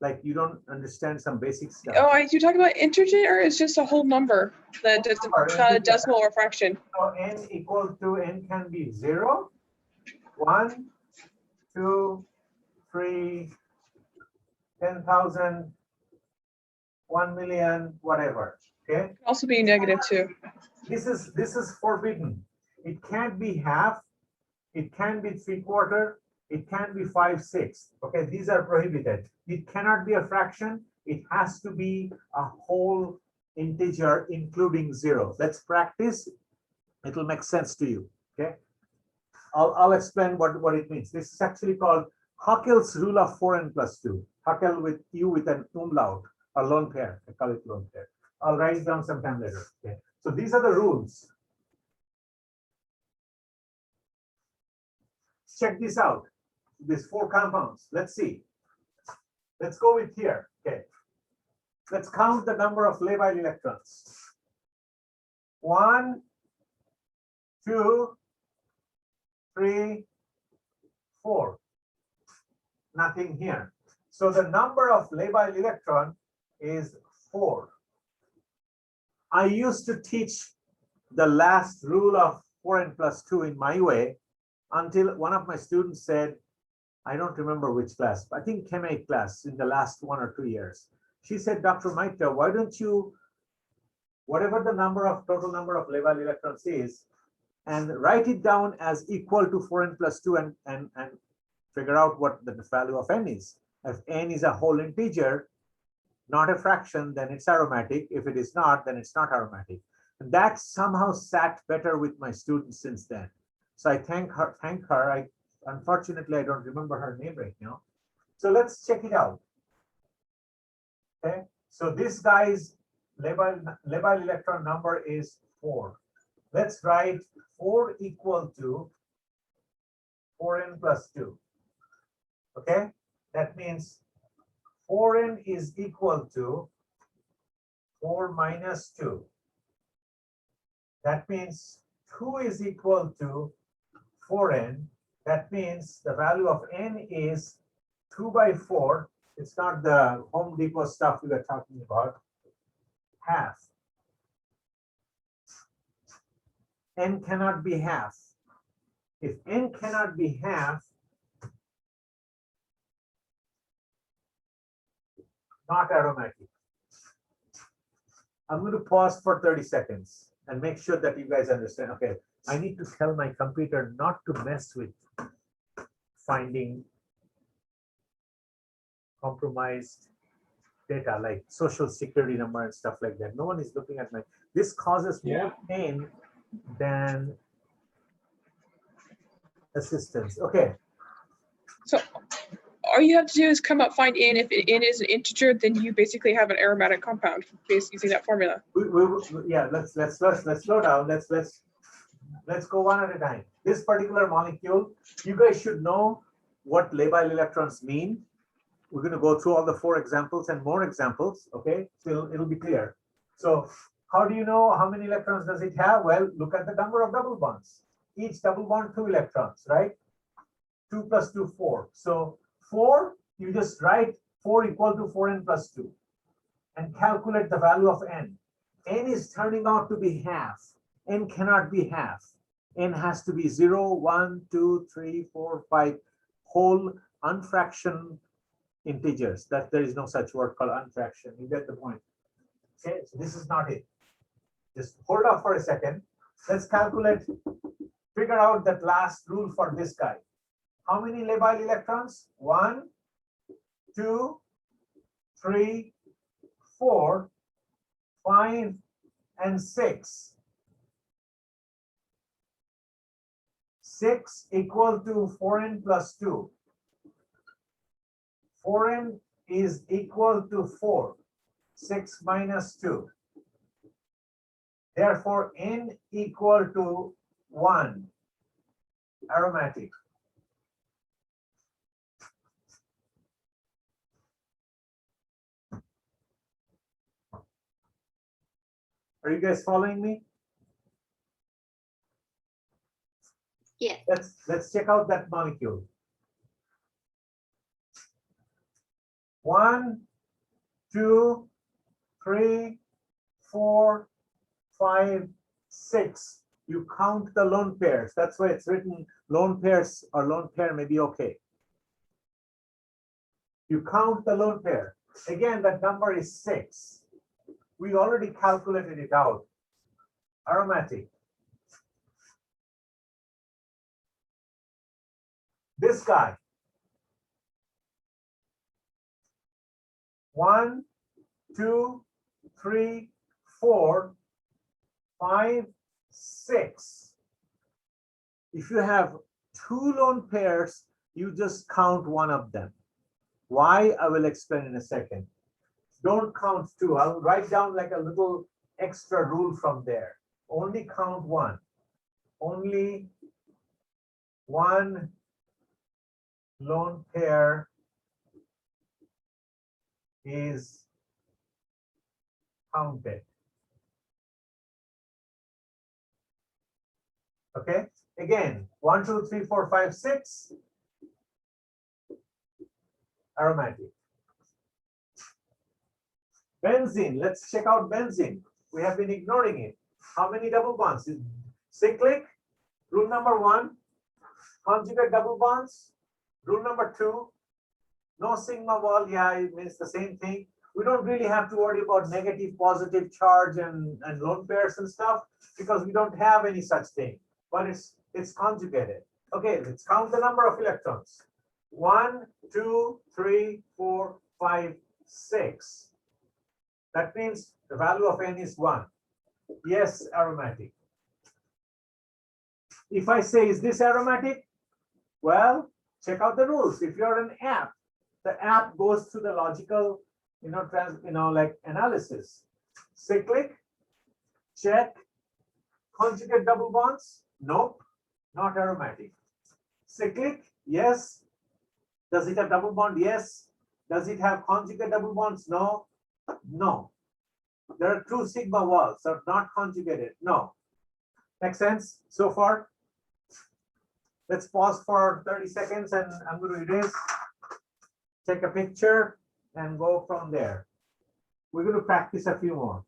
like you don't understand some basic stuff. Oh, you're talking about integer, or it's just a whole number that doesn't, not a decimal or fraction? So n equal to, n can be 0, 1, 2, 3, 10,000, 1 million, whatever. Okay. It can also be negative too. This is forbidden. It can't be half. It can be 3/4. It can be 5/6. Okay, these are prohibited. It cannot be a fraction. It has to be a whole integer, including 0. Let's practice. It'll make sense to you. Okay. I'll explain what it means. This is actually called Haeckel's rule of 4n plus 2. Haeckel with U with an umlaut, or lone pair. I call it lone pair. I'll write it down sometime later. Okay. So these are the rules. Check this out. These 4 compounds. Let's see. Let's go with here. Okay. Let's count the number of labile electrons. 1, 2, 3, 4. Nothing here. So the number of labile electron is 4. I used to teach the last rule of 4n plus 2 in my way until one of my students said, I don't remember which class, I think Chem 8 class in the last 1 or 2 years. She said, Dr. Maita, why don't you, whatever the total number of labile electrons is, and write it down as equal to 4n plus 2 and figure out what the value of n is. If n is a whole integer, not a fraction, then it's aromatic. If it is not, then it's not aromatic. And that somehow sat better with my students since then. So I thank her. Unfortunately, I don't remember her name right now. So let's check it out. Okay. So this guy's labile electron number is 4. Let's write 4 equal to 4n plus 2. Okay. That means 4n is equal to 4 minus 2. That means 2 is equal to 4n. That means the value of n is 2/4. It's not the Home Depot stuff we were talking about. Half. N cannot be half. If n cannot be half, not aromatic. I'm going to pause for 30 seconds and make sure that you guys understand. Okay, I need to tell my computer not to mess with finding compromised data like social security number and stuff like that. No one is looking at this causes more pain than assistance. Okay. So all you have to do is come up, find n. If n is an integer, then you basically have an aromatic compound based using that formula. Yeah, let's slow down. Let's go one at a time. This particular molecule, you guys should know what labile electrons mean. We're going to go through all the 4 examples and more examples. Okay, so it'll be clear. So how do you know how many electrons does it have? Well, look at the number of double bonds. Each double bond 2 electrons, right? 2 plus 2, 4. So 4, you just write 4 equal to 4n plus 2 and calculate the value of n. N is turning out to be half. N cannot be half. N has to be 0, 1, 2, 3, 4, 5 whole unfractioned integers. That there is no such word called unfraction. You get the point. Okay, so this is not it. Just hold off for a second. Let's calculate, figure out that last rule for this guy. How many labile electrons? 1, 2, 3, 4, 5, and 6. 6 equal to 4n plus 2. 4n is equal to 4. 6 minus 2. Therefore, n equal to 1. Aromatic. Are you guys following me? Yeah. Let's check out that molecule. 1, 2, 3, 4, 5, 6. You count the lone pairs. That's why it's written lone pairs, or lone pair may be okay. You count the lone pair. Again, that number is 6. We already calculated it out. Aromatic. This guy. 1, 2, 3, 4, 5, 6. If you have 2 lone pairs, you just count one of them. Why? I will explain in a second. Don't count 2. I'll write down like a little extra rule from there. Only count 1. Only 1 lone pair is counted. Okay, again, 1, 2, 3, 4, 5, 6. Aromatic. Benzene, let's check out benzene. We have been ignoring it. How many double bonds? Cyclic, rule number 1. Conjugate double bonds, rule number 2. No sigma wall, yeah, it means the same thing. We don't really have to worry about negative, positive charge and lone pairs and stuff because we don't have any such thing, but it's conjugated. Okay, let's count the number of electrons. 1, 2, 3, 4, 5, 6. That means the value of n is 1. Yes, aromatic. If I say, is this aromatic? Well, check out the rules. If you're an app, the app goes through the logical, like analysis. Cyclic, check. Conjugate double bonds? Nope, not aromatic. Cyclic, yes. Does it have double bond? Yes. Does it have conjugate double bonds? No. No. There are 2 sigma walls, are not conjugated. No. Make sense so far? Let's pause for 30 seconds and I'm going to erase, take a picture, and go from there. We're going to practice a few more.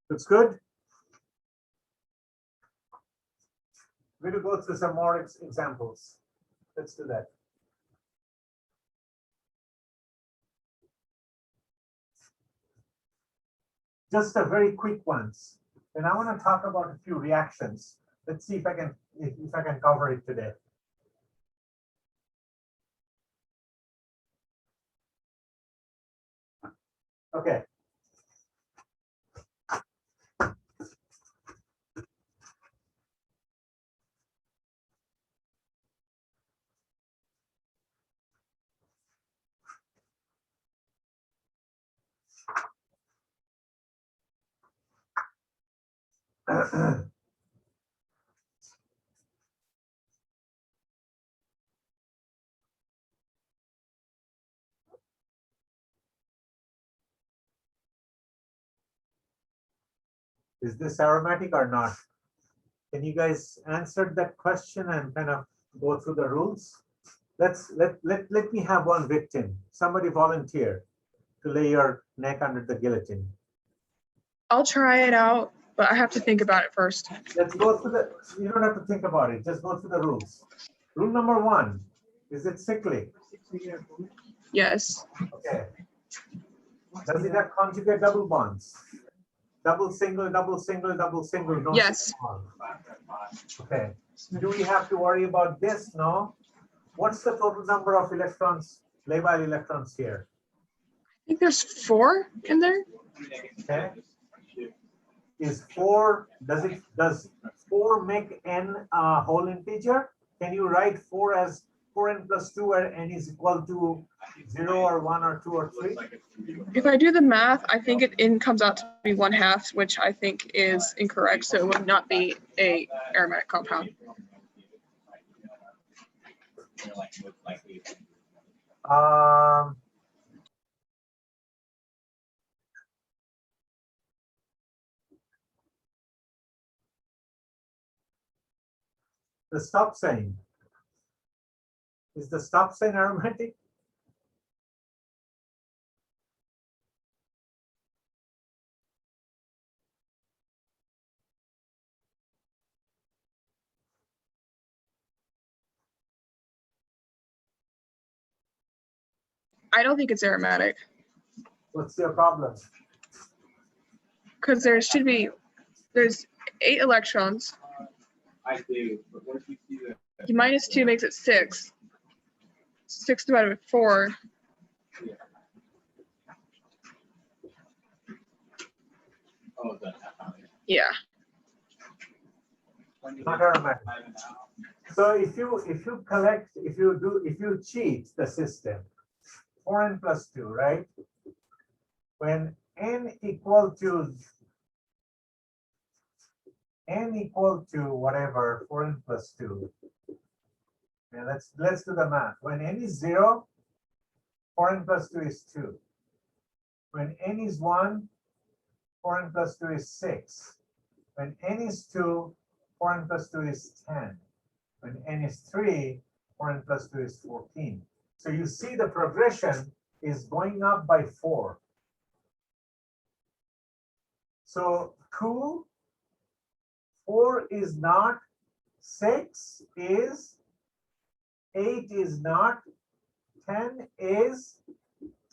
Looks good. We're going to go through some more examples. Let's do that. Just a very quick ones. And I want to talk about a few reactions. Let's see if I can cover it today. Okay. Is this aromatic or not? Can you guys answer that question and kind of go through the rules? Let me have one victim. Somebody volunteer to lay your neck under the guillotine. I'll try it out, but I have to think about it first. Let's go through the, you don't have to think about it, just go through the rules. Rule number 1, is it cyclic? Yes. Okay. Does it have conjugate double bonds? Double, single, double, single, double, single, no? Yes. Single bond. Okay. Do we have to worry about this? No. What's the total number of electrons, labile electrons here? I think there's 4 in there. Okay. Is 4, does 4 make n a whole integer? Can you write 4 as 4n plus 2 where n is equal to 0 or 1 or 2 or 3? If I do the math, I think it comes out to be 1/2, which I think is incorrect. So it would not be a aromatic compound. The stop sign. Is the stop sign aromatic? I don't think it's aromatic What's your problem? because there's 8 electrons. I do, but once you see that. Minus 2 makes it 6. 6 divided by 4. Oh, the. Yeah. Not aromatic. So if you cheat the system, 4n plus 2, right? When n equal to whatever, 4n plus 2. Yeah, let's do the math. When n is 0, 4n plus 2 is 2. When n is 1, 4n plus 2 is 6. When n is 2, 4n plus 2 is 10. When n is 3, 4n plus 2 is 14. So you see the progression is going up by 4. So 2, 4 is not, 6 is, 8 is not, 10 is,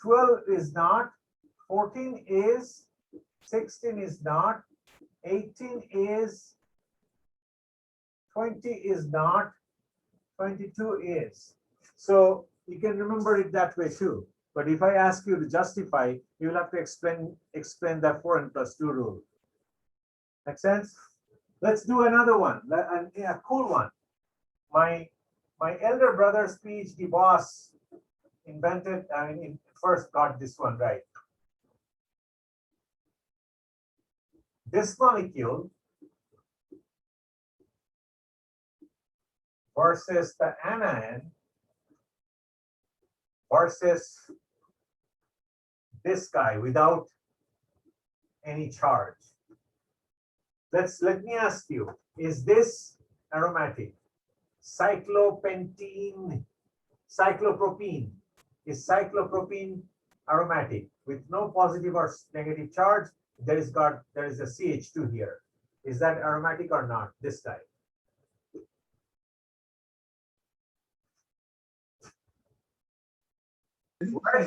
12 is not, 14 is, 16 is not, 18 is, 20 is not, 22 is. So you can remember it that way too. But if I ask you to justify, you will have to explain that 4n plus 2 rule. Make sense? Let's do another one, a cool one. My elder brother's PhD boss invented, first got this one right. This molecule versus the anion versus this guy without any charge. Let me ask you, is this aromatic? Cyclopropene. Is cyclopropene aromatic with no positive or negative charge? There is a CH2 here. Is that aromatic or not? This guy.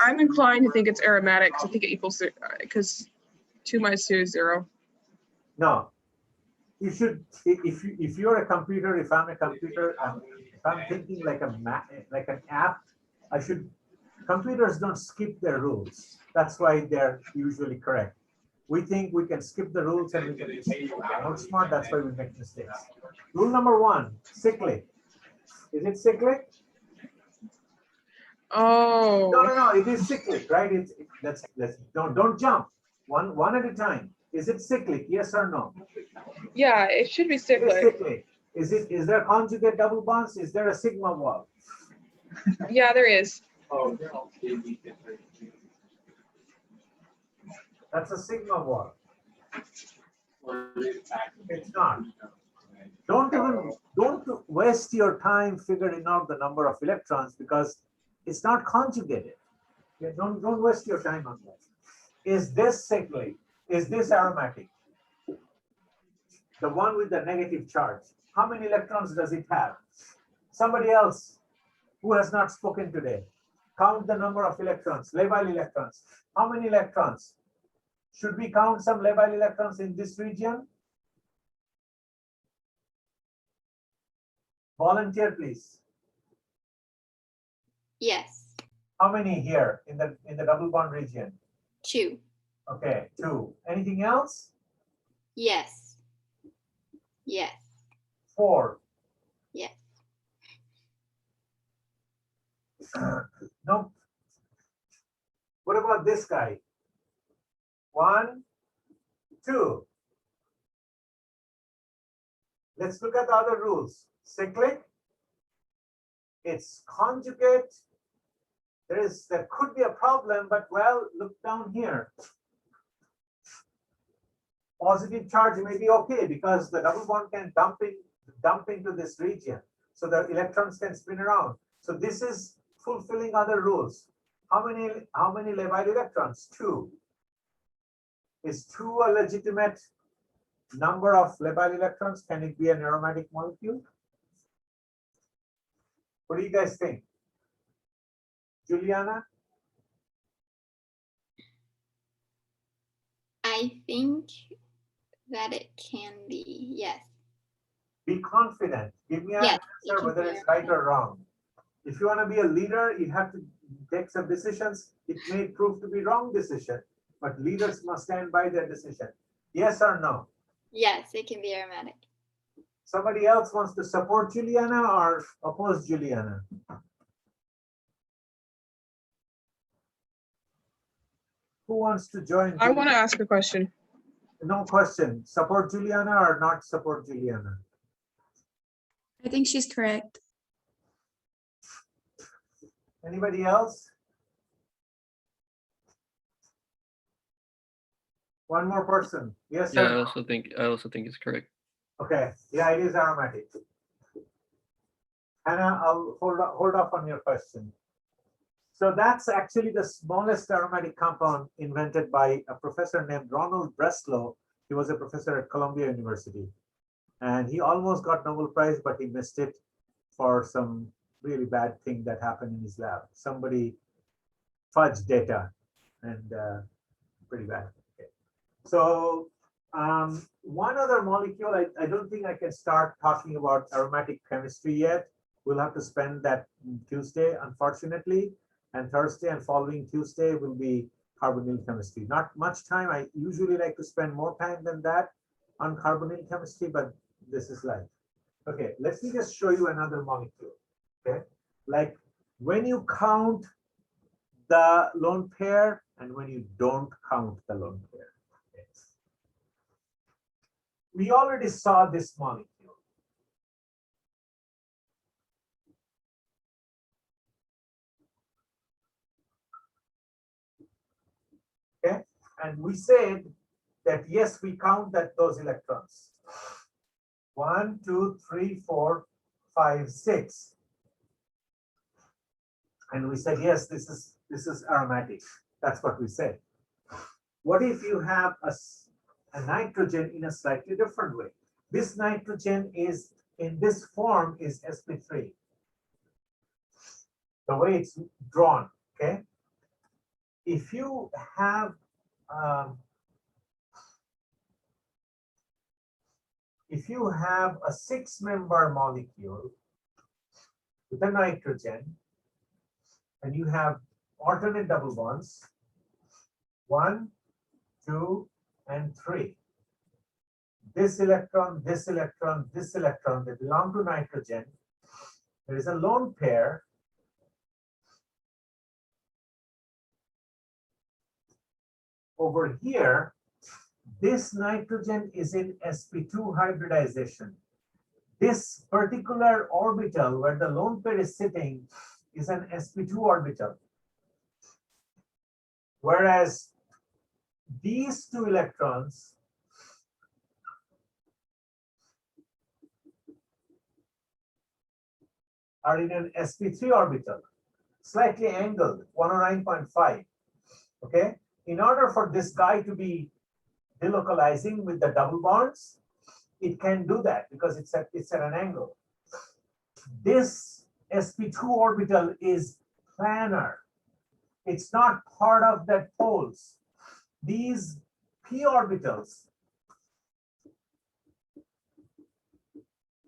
I'm inclined to think it's aromatic because I think it equals because 2 minus 2 is 0. No, you should. If you're a computer, if I'm a computer, if I'm thinking like an app, computers don't skip their rules. That's why they're usually correct. We think we can skip the rules and we can outsmart. That's why we make mistakes. Rule number 1: cyclic. Is it cyclic? Oh. No. It is cyclic, right? Don't jump. One at a time. Is it cyclic? Yes or no? Yeah, it should be It is cyclic. cyclic. Is there conjugate double bonds? Is there a sigma wall? Yeah, there is. Oh, they're all different. That's a sigma wall. Or is it packed? It's not. Don't waste your time figuring out the number of electrons because it's not conjugated. Okay, don't waste your time on that. Is this cyclic? Is this aromatic? The one with the negative charge. How many electrons does it have? Somebody else who has not spoken today. Count the number of electrons, labile electrons. How many electrons? Should we count some labile electrons in this region? Volunteer, please. Yes. How many here in the double bond region? 2. Okay, 2. Anything else? Yes. Yes. 4. Yes. No. What about this guy? 1, 2. Let's look at the other rules. Cyclic, it's conjugate. There could be a problem, but well, look down here. Positive charge may be okay because the double bond can dump into this region. So the electrons can spin around. So this is fulfilling other rules. How many labile electrons? 2. Is 2 a legitimate number of labile electrons? Can it be an aromatic molecule? What do you guys think? Juliana? I think that it can be. Yes. Be confident. Give me an Yes, it answer can whether be it's right or wrong. If you want to be a leader, you have to take some decisions. It may prove to be wrong decision, but leaders must stand by their decision. Yes or no? Yes, it can be aromatic. Somebody else wants to support Juliana or oppose Juliana? Who wants to join? I want to ask a question. No question. Support Juliana or not support Juliana? I think she's correct. Anybody else? One more person. Yes, Yeah, sir. I also think it's correct. Okay. Yeah, it is aromatic. Hannah, I'll hold off on your question. So that's actually the smallest aromatic compound invented by a professor named Ronald Breslow. He was a professor at Columbia University. And he almost got Nobel Prize, but he missed it for some really bad thing that happened in his lab. Somebody fudged data and pretty bad. Okay. So one other molecule, I don't think I can start talking about aromatic chemistry yet. We'll have to spend that Tuesday, unfortunately. And Thursday and following Tuesday will be carbonyl chemistry. Not much time. I usually like to spend more time than that on carbonyl chemistry, but this is life. Okay, let me just show you another molecule. Okay, like when you count the lone pair and when you don't count the lone pair. Okay. We already saw this molecule. Okay, and we said that yes, we count those electrons. 1, 2, 3, 4, 5, 6. And we said, yes, this is aromatic. That's what we said. What if you have a nitrogen in a slightly different way? This nitrogen is in this form is sp3. The way it's drawn, okay? If you have a 6-member molecule with a nitrogen and you have alternate double bonds, 1, 2, and 3. This electron, this electron, this electron, they belong to nitrogen. There is a lone pair. Over here, this nitrogen is in sp2 hybridization. This particular orbital where the lone pair is sitting is an sp2 orbital. Whereas these two electrons are in an sp3 orbital, slightly angled, 109.5. Okay. In order for this guy to be delocalizing with the double bonds, it can do that because it's at an angle. This sp2 orbital is planar. It's not part of that poles. These p orbitals,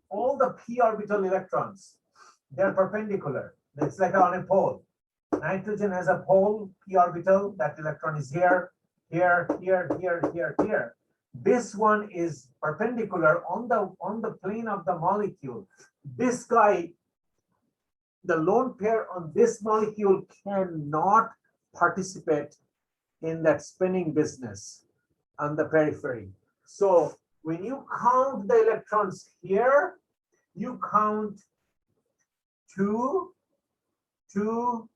all the p orbital electrons, they're perpendicular. It's like on a pole. Nitrogen has a pole, p orbital. That electron is here, here, here, here, here, here. This one is perpendicular on the plane of the molecule. This guy, the lone pair on this molecule cannot participate in that spinning business on the periphery. So when you count the electrons here, you count 2, 2,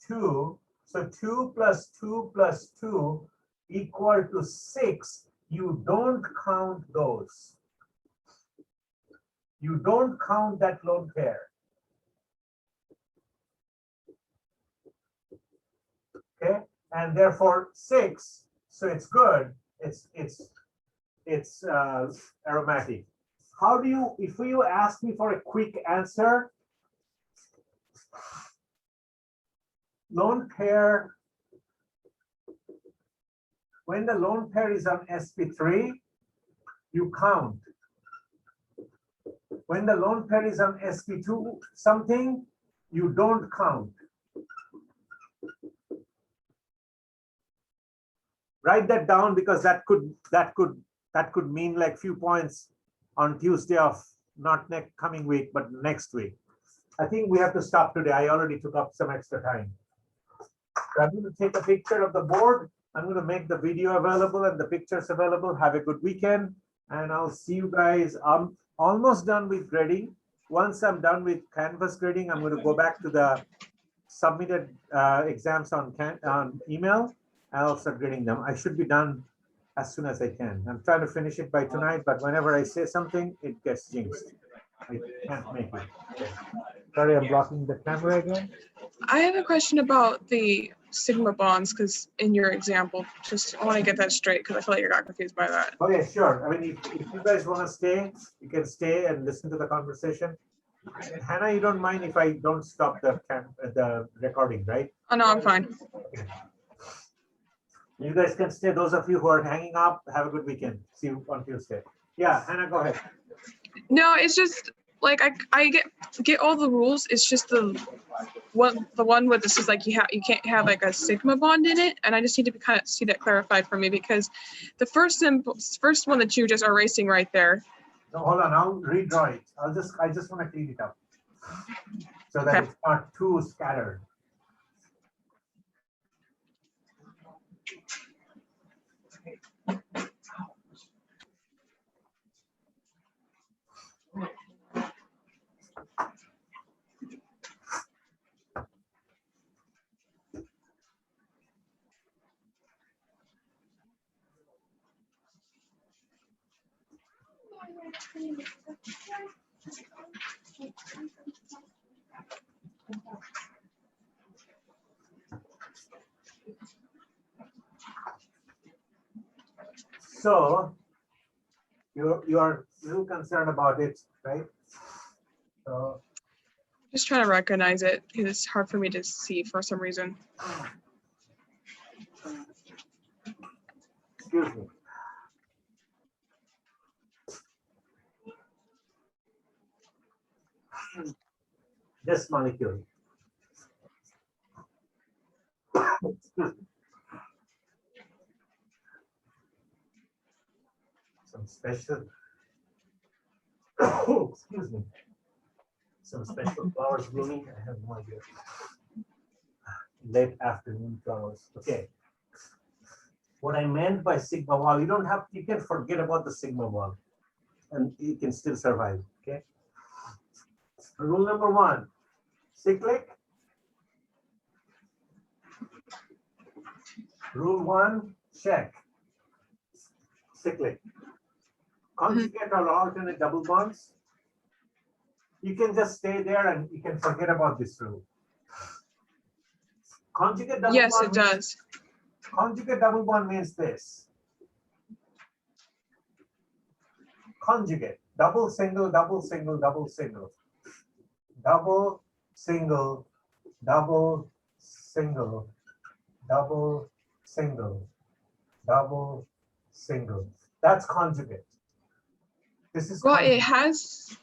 2. So 2 plus 2 plus 2 equal to 6. You don't count those. You don't count that lone pair. Okay, and therefore 6. So it's good. It's aromatic. How do you, if you ask me for a quick answer, lone pair, when the lone pair is on sp3, you count. When the lone pair is on sp2 something, you don't count. Write that down because that could mean like few points on Tuesday of not next coming week, but next week. I think we have to stop today. I already took up some extra time. So I'm going to take a picture of the board. I'm going to make the video available and the pictures available. Have a good weekend, and I'll see you guys. I'm almost done with grading. Once I'm done with Canvas grading, I'm going to go back to the submitted exams on email. I'll start grading them. I should be done as soon as I can. I'm trying to finish it by tonight, but whenever I say something, it gets jinxed. I can't make it. Okay. Sorry, I'm blocking the camera again. I have a question about the sigma bonds, because in your example, I want to get that straight because I feel like you got confused by that. Okay, sure. I mean, if you guys want to stay, you can stay and listen to the conversation. Hannah, you don't mind if I don't stop the recording, right? Oh, no, I'm fine. Okay. You guys can stay. Those of you who are hanging up, have a good weekend. See you on Tuesday. Yeah, Hannah, go ahead. No, it's just like I get all the rules. It's just the one with this is like you can't have like a sigma bond in it, and I just need to kind of see that clarified for me because the first one that you just are erasing right there. No, hold on. I'll redraw it. I just want to clean it up so that it's not too scattered. So you are a little concerned about it, right? So Just trying to recognize it because it's hard for me to see for some reason. excuse me. This molecule. Excuse me. Some special, excuse me, some special flowers blooming. I have no idea. Late afternoon flowers. Okay. What I meant by sigma wall, you can forget about the sigma wall and you can still survive. Okay. Rule number 1, cyclic. Rule 1, check. Cyclic. Conjugate or alternate double bonds. you can just stay there and you can forget about this rule. Conjugate double Yes, bond it means- does. Conjugate double bond means this. Conjugate, double, single, double, single, double, single. Double, single, double, single, double, single, double, single. That's conjugate. This is Well, conjugate.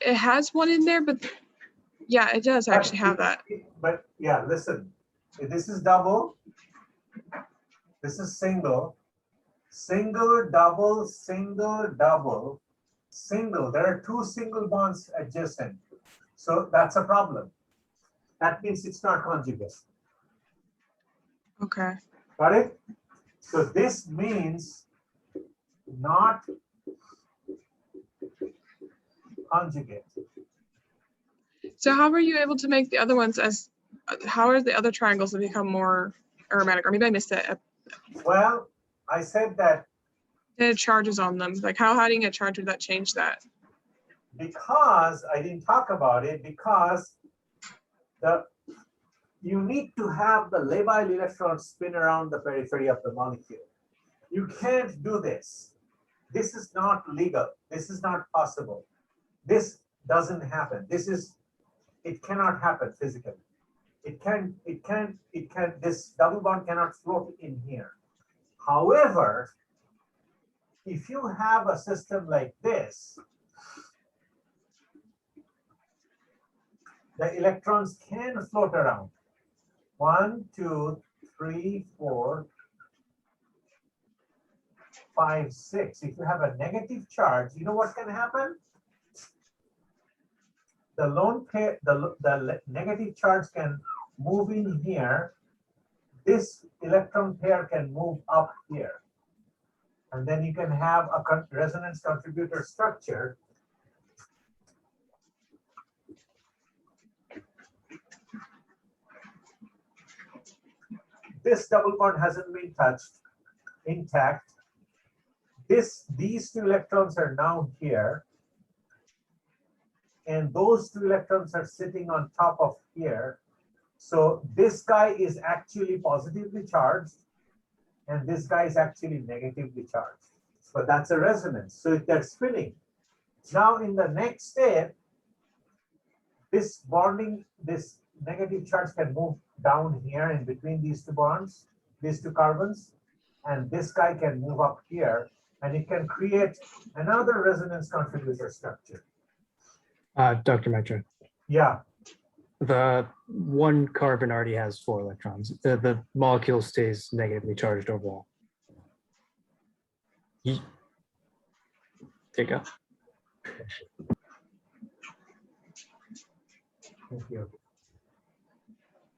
it has one in there, but yeah, it does actually have that. But yeah, listen, this is double. This is single. Single, double, single, double, single. There are two single bonds adjacent. So that's a problem. That means it's not conjugate. Okay. Got it? So this means not conjugate. So how were you able to make the other ones as, how are the other triangles to become more aromatic? Or maybe I missed that. Well, I said that It had charges on them. Like how do you get charged? Would that change that? because I didn't talk about it, because you need to have the labile electron spin around the periphery of the molecule. You can't do this. This is not legal. This is not possible. This doesn't happen. It cannot happen physically. This double bond cannot float in here. However, if you have a system like this, the electrons can float around. 1, 2, 3, 4, 5, 6. If you have a negative charge, you know what can happen? The lone pair, the negative charge can move in here. This electron pair can move up here. And then you can have a resonance contributor structure. This double bond hasn't been touched, intact. These two electrons are now here. And those two electrons are sitting on top of here. So this guy is actually positively charged, and this guy is actually negatively charged. So that's a resonance. So they're spinning. Now in the next step, this negative charge can move down here in between these two bonds, these two carbons, and this guy can move up here, and it can create another resonance contributor structure. Dr. Mitra, Yeah, the one carbon already has 4 electrons. The molecule stays negatively charged overall. There you go. thank you.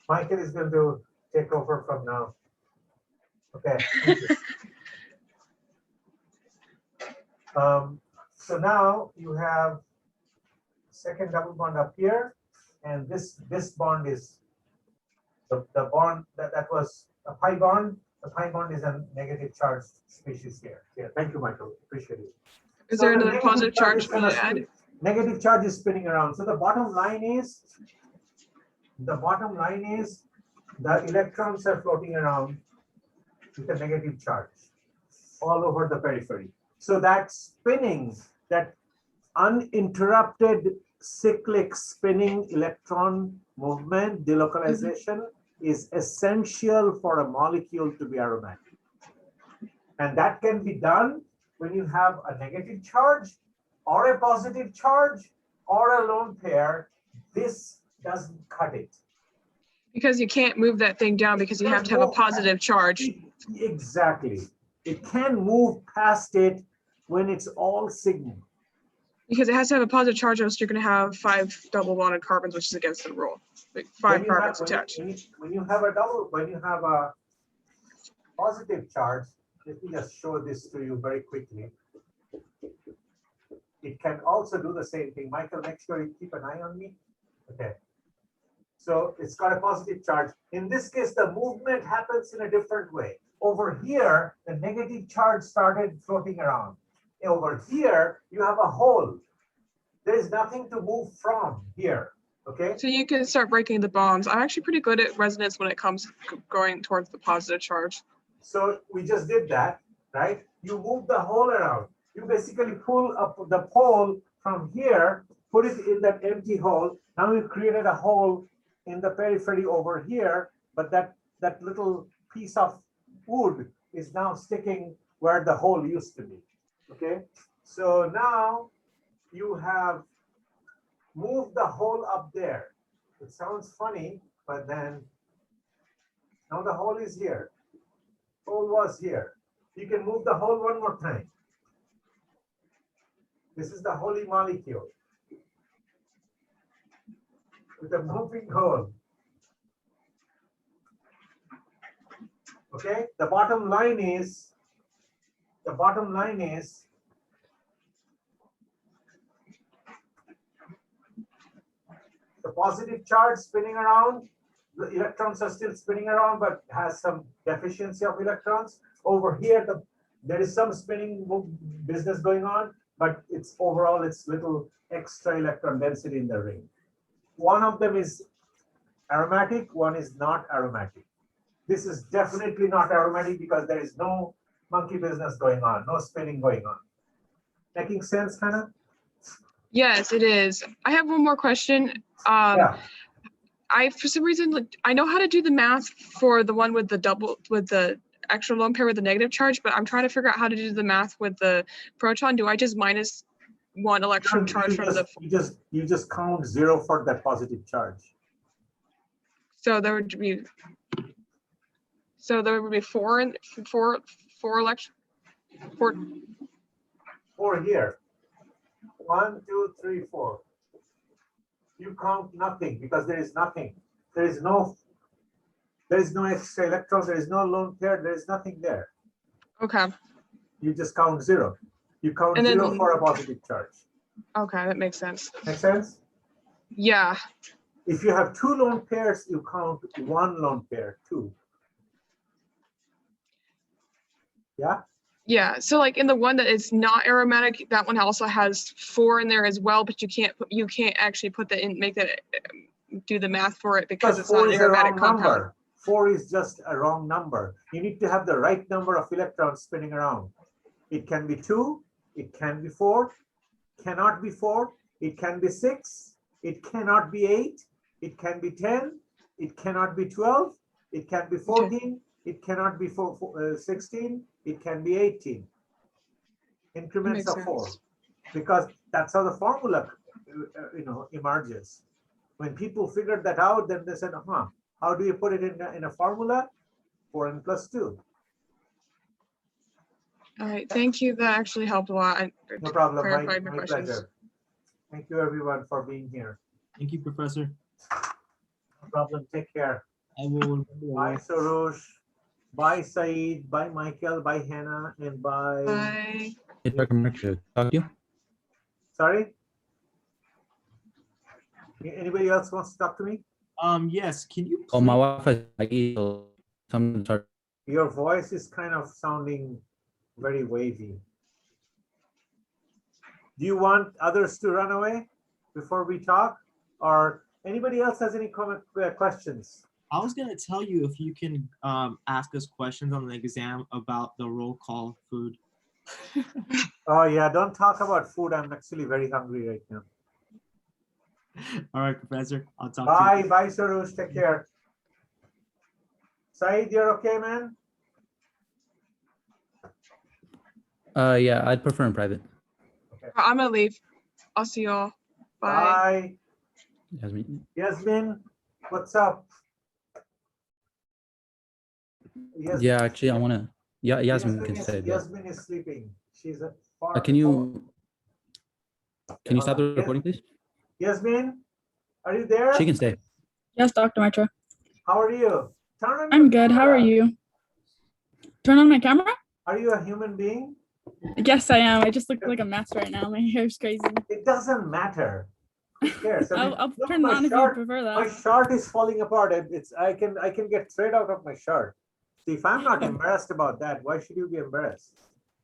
Michael is going to take over from now. Okay. Thank you. So now you have second double bond up here, and this bond is the bond that was a pi bond. The pi bond is a negative charged species here. Yeah, thank you, Michael. Appreciate it. Is So there the another negative positive charge charge is for you gonna to add? spin- Negative charge is spinning around. So the bottom line is the electrons are floating around with a negative charge all over the periphery. So that spinning, that uninterrupted cyclic spinning electron movement, delocalization, is essential for a molecule to be aromatic. And that can be done when you have a negative charge or a positive charge or a lone pair. This doesn't cut it. Because you can't move that thing down because you have to have a positive charge. Exactly. It can move past it when it's all sigma. Because it has to have a positive charge, else you're going to have 5 double bonded carbons, which is against the rule. Like 5 carbons attached. When you have a positive charge, let me just show this to you very quickly. It can also do the same thing. Michael, make sure you keep an eye on me. Okay. So it's got a positive charge. In this case, the movement happens in a different way. Over here, the negative charge started floating around. Over here, you have a hole. There is nothing to move from here, okay? So you can start breaking the bonds. I'm actually pretty good at resonance when it comes going towards the positive charge. So we just did that, right? You move the hole around. You basically pull up the pole from here, put it in that empty hole. Now you've created a hole in the periphery over here, but that little piece of wood is now sticking where the hole used to be, okay? So now you have moved the hole up there. It sounds funny, but then now the hole is here. Hole was here. You can move the hole one more time. This is the holy molecule with a moving hole. Okay, the bottom line is the positive charge spinning around. The electrons are still spinning around, but has some deficiency of electrons. Over here, there is some spinning business going on, but it's overall, it's little extra electron density in the ring. One of them is aromatic, one is not aromatic. This is definitely not aromatic because there is no monkey business going on, no spinning going on. Making sense, Hannah? Yes, it is. I have one more question. Yeah. For some reason, like, I know how to do the math for the one with the extra lone pair with the negative charge, but I'm trying to figure out how to do the math with the proton. Do I just minus one electron charge from the? You just count 0 for that positive charge. So there would be. So there would be four electron. 4 here. 1, 2, 3, 4. You count nothing because there is nothing. There is no extra electrons. There is no lone pair. There is nothing there. Okay. You just count 0. You count And then 0 for a positive charge. Okay, that makes sense. Make sense? Yeah. If you have 2 lone pairs, you count 1 lone pair, 2. Yeah? Yeah. So like in the one that is not aromatic, that one also has 4 in there as well, but you can't actually put that in, make that do the math for it because it's not 4 an is a aromatic wrong compound. number. 4 is just a wrong number. You need to have the right number of electrons spinning around. It can be 2, it can be 4, cannot be 4, it can be 6, it cannot be 8, it can be 10, it cannot be 12, it can be 14, it cannot be 16, it can be 18. Increments of 4. Because that's how the formula emerges. When people figured that out, then they said, how do you put it in a formula? 4n plus 2. All right. Thank you. That actually helped a lot. No problem. Clarified My questions. pleasure. Thank you, everyone, for being here. Thank you, Professor. No problem. Take care. I will. Bye, Sarosh. Bye, Saeed. Bye, Michael. Bye, Hannah. And bye. Bye. Hey, Dr. Mark, to talk to you? Sorry? Anybody else wants to talk to me? Yes. Can you? Oh, my wife is like, something start. Your voice is kind of sounding very wavy. Do you want others to run away before we talk? Or anybody else has any questions? I was gonna tell you if you can ask us questions on the exam about the roll call food. Oh yeah, don't talk about food. I'm actually very hungry right now. All right, Professor. I'll talk to Bye, you. bye, Sarush. Take care. Saeed, you're okay, man? Yeah, I'd prefer in private. I'm gonna leave. I'll see y'all. Bye. Bye. Yasmin. Yasmin, what's up? Yeah, actually, I want to. Yeah, Yasmin can say, but Yasmin is sleeping. She's a far. can you stop the recording, please? Yasmin, are you there? She can stay. Yes, Dr. Mitra. How are you? Turn on I'm your good. How are camera. you? Turn on my camera? Are you a human being? Yes, I am. I just look like a mess right now. My hair's crazy. It doesn't matter. Who cares? I mean, I'll look, turn it my on if you shirt- prefer My that. shirt is falling apart. I can get thread out of my shirt. See, if I'm not embarrassed about that, why should you be embarrassed?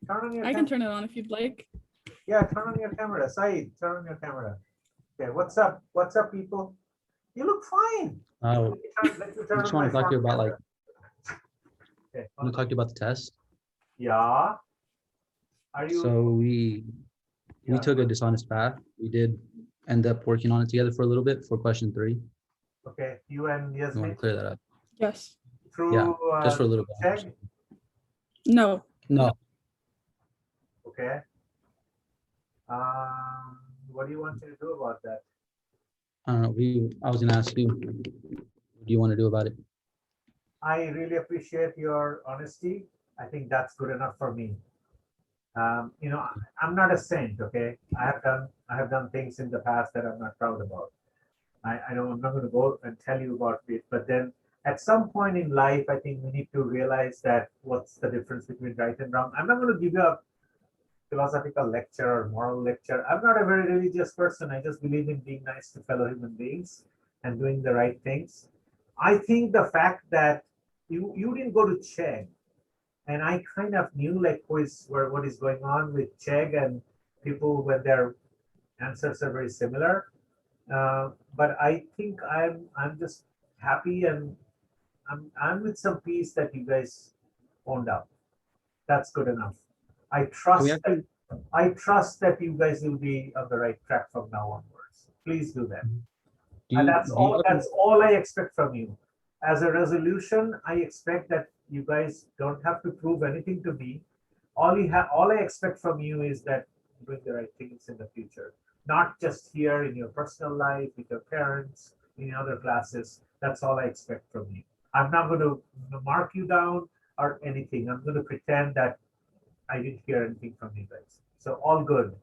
Turn on your I can camera. turn it on if you'd like. Yeah, turn on your camera. Saeed, turn on your camera. Okay, what's up? What's up, people? You look fine. Oh, Let me I turn just on want my to talk to you front about like, camera. Okay, I want to talk to you about the test. yeah. Are you? So we Yeah. took a dishonest path. We did end up working on it together for a little bit for question 3. Okay, you and You want Yasmin to clear that up? Yes. through Just for a little check. bit. No. No, Okay. What do you want me to do about that? I don't know. I was gonna ask you, what do you want to do about it? I really appreciate your honesty. I think that's good enough for me. You know, I'm not a saint, okay? I have done things in the past that I'm not proud about. I know I'm not going to go and tell you about it, but then at some point in life, I think we need to realize that what's the difference between right and wrong. I'm not going to give you a philosophical lecture or moral lecture. I'm not a very religious person. I just believe in being nice to fellow human beings and doing the right things. I think the fact that you didn't go to Chegg, and I kind of knew like what is going on with Chegg and people when their answers are very similar. But I think I'm just happy and I'm with some peace that you guys owned up. That's good enough. I Can we trust actually, that I trust that you guys will be on the right track from now onwards. Please do that. do And you, that's do you all look- that's all I expect from you. As a resolution, I expect that you guys don't have to prove anything to me. All I expect from you is that you doing the right things in the future. Not just here in your personal life, with your parents, in other classes. That's all I expect from you. I'm not going to mark you down or anything. I'm going to pretend that I didn't hear anything from you guys. So all good.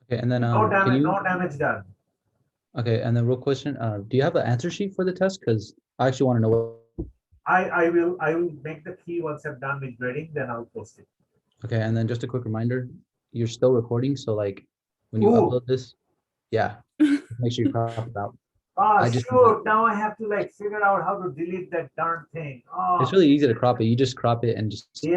okay, and then No can damage, you, no damage done. okay, and then real question, do you have an answer sheet for the test? Because I actually want to know what, I will make the key once I'm done with grading, then I'll post it. okay, and then just a quick reminder, you're still recording, so like when you Ooh. upload this, yeah, make sure you crop it out. Oh I just- shoot, now I have to like figure out how to delete that darn thing. Oh. It's really easy to crop it. You just crop it and just